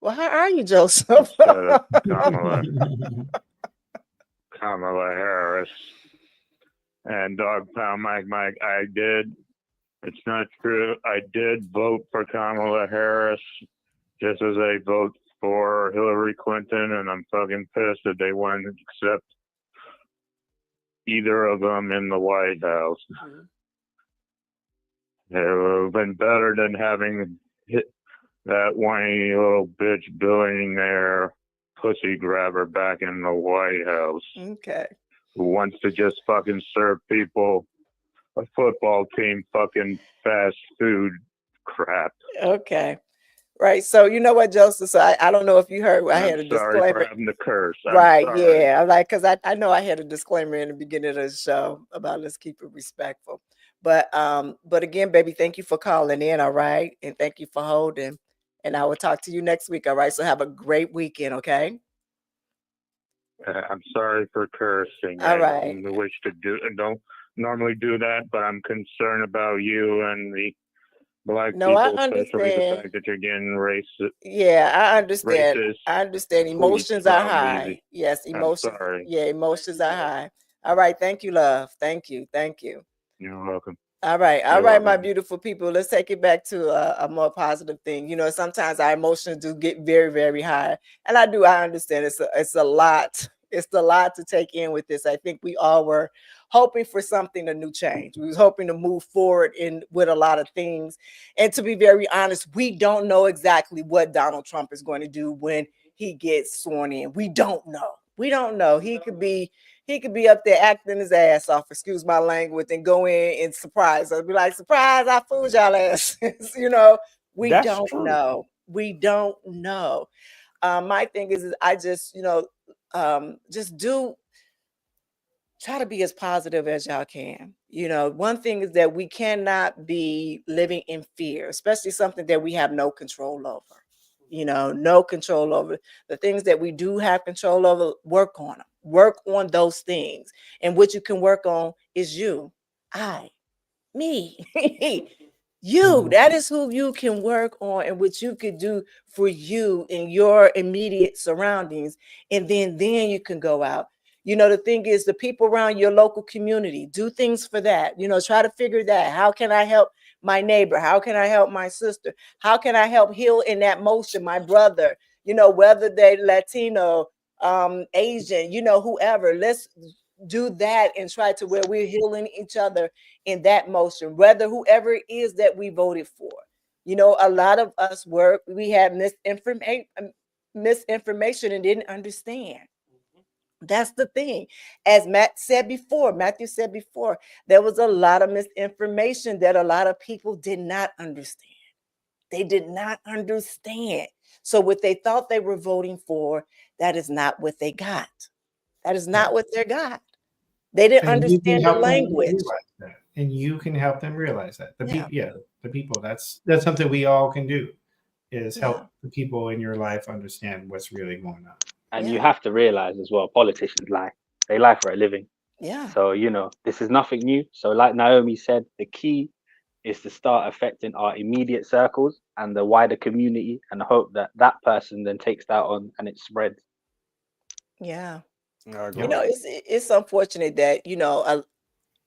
Well, how are you, Joseph? Instead of Kamala Harris. And Dog Pound Mike, I did. It's not true. I did vote for Kamala Harris just as I vote for Hillary Clinton, and I'm fucking pissed that they wouldn't accept either of them in the White House. It would have been better than having that whiny little bitch billionaire pussy grabber back in the White House. Okay. Who wants to just fucking serve people a football team fucking fast food crap. Okay. Right. So you know what, Joseph? So I don't know if you heard I had a Sorry disclaimer. for having to curse. Right. Sorry. Yeah. I'm like, because I know I had a disclaimer in the beginning of the show about let's keep it respectful. But again, baby, thank you for calling in. All right. And thank you for holding. And I will talk to you next week. All right. So have a great weekend. Okay. I'm sorry for cursing. All right. I don't normally do that, but I'm concerned about you and the black No, I people, especially the understand. fact that you're getting racist. Yeah, I understand. Racist I understand. tweets Emotions are about me. high. Yes, I'm emotions. sorry. Yeah, emotions are high. All right. Thank you, love. Thank you. Thank you. You're welcome. All right. All You're right, my welcome. beautiful people. Let's take it back to a more positive thing. You know, sometimes our emotions do get very, very high. And I understand it's a lot. It's a lot to take in with this. I think we all were hoping for something, a new change. We was hoping to move forward with a lot of things. And to be very honest, we don't know exactly what Donald Trump is going to do when he gets sworn in. We don't know. We don't know. He could be up there acting his ass off, excuse my language, and go in and surprise us. Be like, surprise, I fooled y'all asses. You know, That's don't true. know. We don't know. My thing is I just, just try to be as positive as y'all can. You know, one thing is that we cannot be living in fear, especially something that we have no control over. You know, no control over. The things that we do have control over, work on them. Work on those things. And what you can work on is you, me, you. That is who you can work on and what you could do for you in your immediate surroundings. And then you can go out. You know, the thing is the people around your local community, do things for that. You know, try to figure that. How can I help my neighbor? How can I help my sister? How can I help heal in that motion my brother? You know, whether they Latino, Asian, you know, whoever. Let's do that and try to where we're healing each other in that motion, whether whoever it is that we voted for. You know, a lot of us we had misinformation and didn't understand. That's the thing. As Matthew said before, there was a lot of misinformation that a lot of people did not understand. They did not understand. So what they thought they were voting for, that is not what they got. That is not what they got. They didn't And you can understand the help them language. realize that. And you can help them realize that. Yeah. The people. That's something we all can do, is help Yeah. the people in your life understand what's really going on. And you have to realize as well, politicians lie. They lie for a living. Yeah. So, this is nothing new. So like Nyomi said, the key is to start affecting our immediate circles and the wider community and hope that that person then takes that on and it spreads. Yeah. I agree. You know, it's unfortunate that,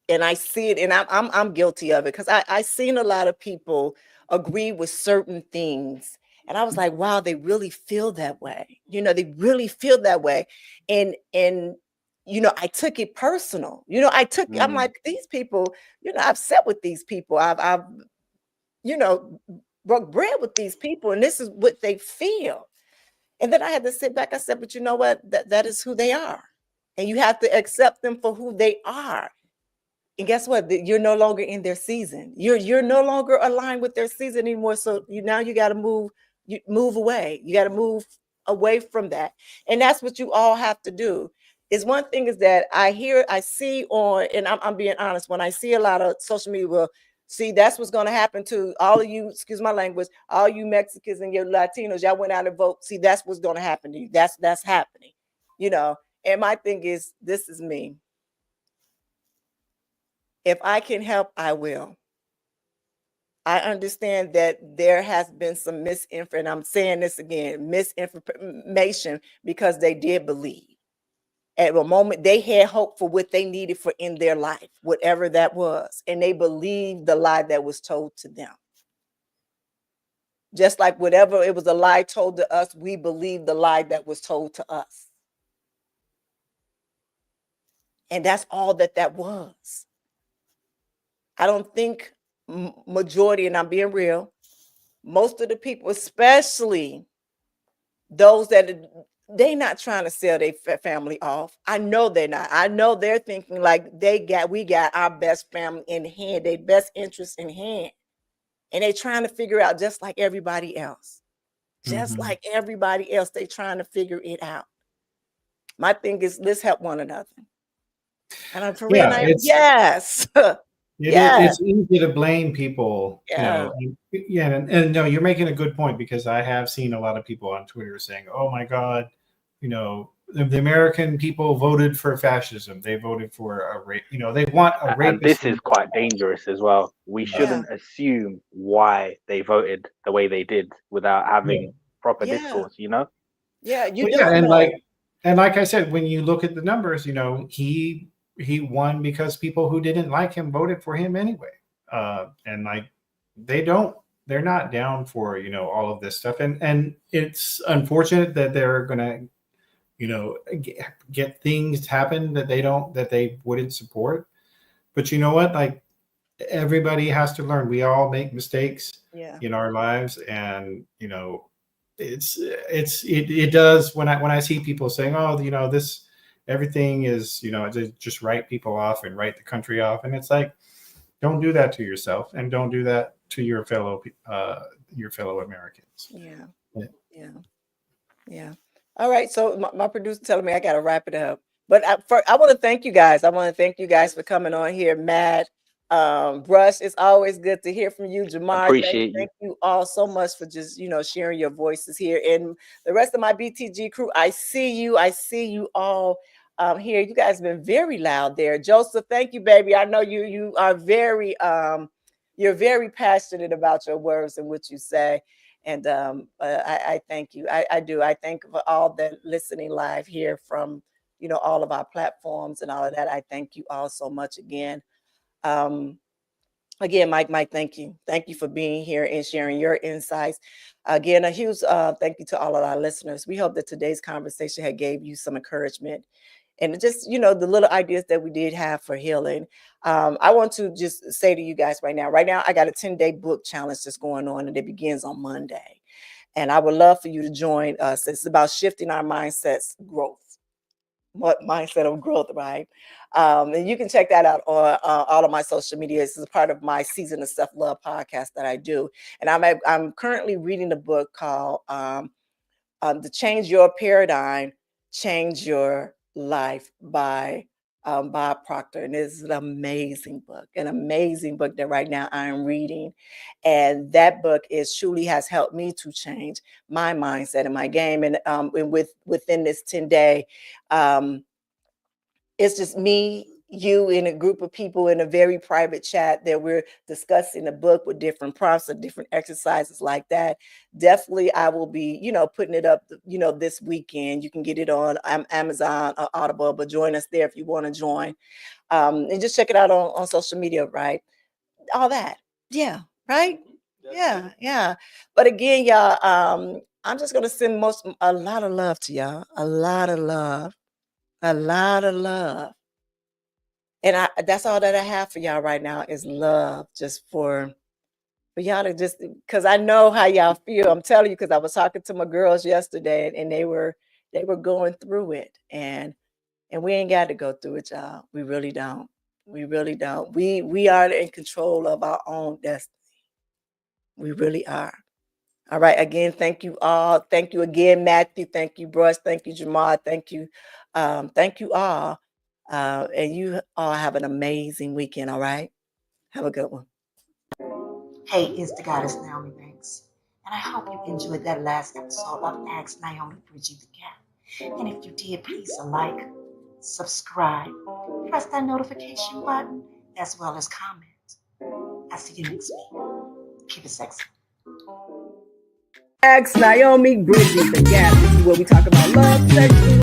and I see it, and I'm guilty of it, because I seen a lot of people agree with certain things, and I was like, wow, they really feel that way. They really feel that way, and I took it personal. I'm like, these people, I've sat with these people, I've broke bread with these people, and this is what they feel. And then I had to sit back. I said, but you know what? That is who they are, and you have to accept them for who they are. And guess what? You're no longer in their season. You're no longer aligned with their season anymore. So you got to move away. You got to move away from that. And that's what you all have to do. Is one thing is that I see on, and I'm being honest, when I see a lot of social media, well, see, that's what's going to happen to all of you, excuse my language, all you Mexicans and your Latinos, y'all went out and vote. See, that's what's going to happen to you. That's happening, And my thing is, this is me. If I can help, I will. I understand that there has been some misinformation, and I'm saying this again, misinformation, because they did believe. At a moment, they had hope for what they needed for in their life, whatever that was, and they believed the lie that was told to them. Just like whatever it was a lie told to us, we believed the lie that was told to us. And that's all that was. I don't think majority, and I'm being real, most of the people, especially those that they not trying to sell their family off. I know they're not. I know they're thinking like we got our best family in hand, their best interest in hand. And they trying to figure out just like everybody else. Just like everybody else, they trying to figure it out. My thing is, let's help one another. And I'm for real. Yes. It's easy to blame people, and no, you're making a good point, because I have seen a lot of people on Twitter saying, oh my God, the American people voted for fascism. They voted for they want a rapist. And this is quite dangerous as well. We shouldn't assume why they voted the way they did without having proper discourse, Yeah, and like I said, when you look at the numbers, he won because people who didn't like him voted for him anyway. And like they're not down for all of this stuff, and it's unfortunate that they're gonna get things happen that they wouldn't support. But you know what, like, everybody has to learn. We all make mistakes in our lives, and it does, when I see people saying, oh, this everything is, just write people off and write the country off, and it's like, don't do that to yourself, and don't do that to your fellow Americans. Yeah. All right. So my producer telling me I got to wrap it up. But I want to thank you guys. I want to thank you guys for coming on here. Matt, Brush, it's always good to hear from you. Jamar, thank you all so much for just, sharing your voices here. And the rest of my BTG crew, I see you all here. You guys have been very loud there. Joseph, thank you, baby. I know you are very, you're very passionate about your words and what you say. And I thank you. I do. I thank for all the listening live here from, all of our platforms and all of that. I thank you all so much again. Again, Mike, thank you. Thank you for being here and sharing your insights. Again, a huge thank you to all of our listeners. We hope that today's conversation had gave you some encouragement and just, the little ideas that we did have for healing. I want to just say to you guys right now, I got a 10-day book challenge that's going on, and it begins on Monday. And I would love for you to join us. It's about shifting our mindset of growth, right? And you can check that out on all of my social media. This is part of my Season of Self-Love podcast that I do. And I'm currently reading a book called The Change Your Paradigm, Change Your Life by Bob Proctor. And it's an amazing book that right now I'm reading. And that book truly has helped me to change my mindset and my game. And within this 10-day, it's just me, you in a group of people in a very private chat that we're discussing the book with different prompts and different exercises like that, definitely I will be, putting it up, this weekend. You can get it on Amazon or Audible, but join us there if you want to join. And just check it out on social media, right? All that. Yeah, right? Yeah. But again, y'all, I'm just going to send a lot of love to y'all. A lot of love. And that's all that I have for y'all right now is love, just for y'all to just, because I know how y'all feel. I'm telling you, because I was talking to my girls yesterday, and they were going through it, and we ain't got to go through it, y'all. We really don't. We really don't. We are in control of our own destiny. We really are. All right. Again, thank you all. Thank you again, Matthew. Thank you, Bruce. Thank you, Jamal. Thank you all. And you all have an amazing weekend, all right? Have a good one. Hey, it's the goddess Naomi Banks, and I hope you enjoyed that last episode of Ask Nyomi Bridging the Gap. And if you did, please like, subscribe, press that notification button, as well as comment. I'll see you next week. Keep it sexy. Ask Nyomi Bridging the Gap. This is where we talk about love, sex,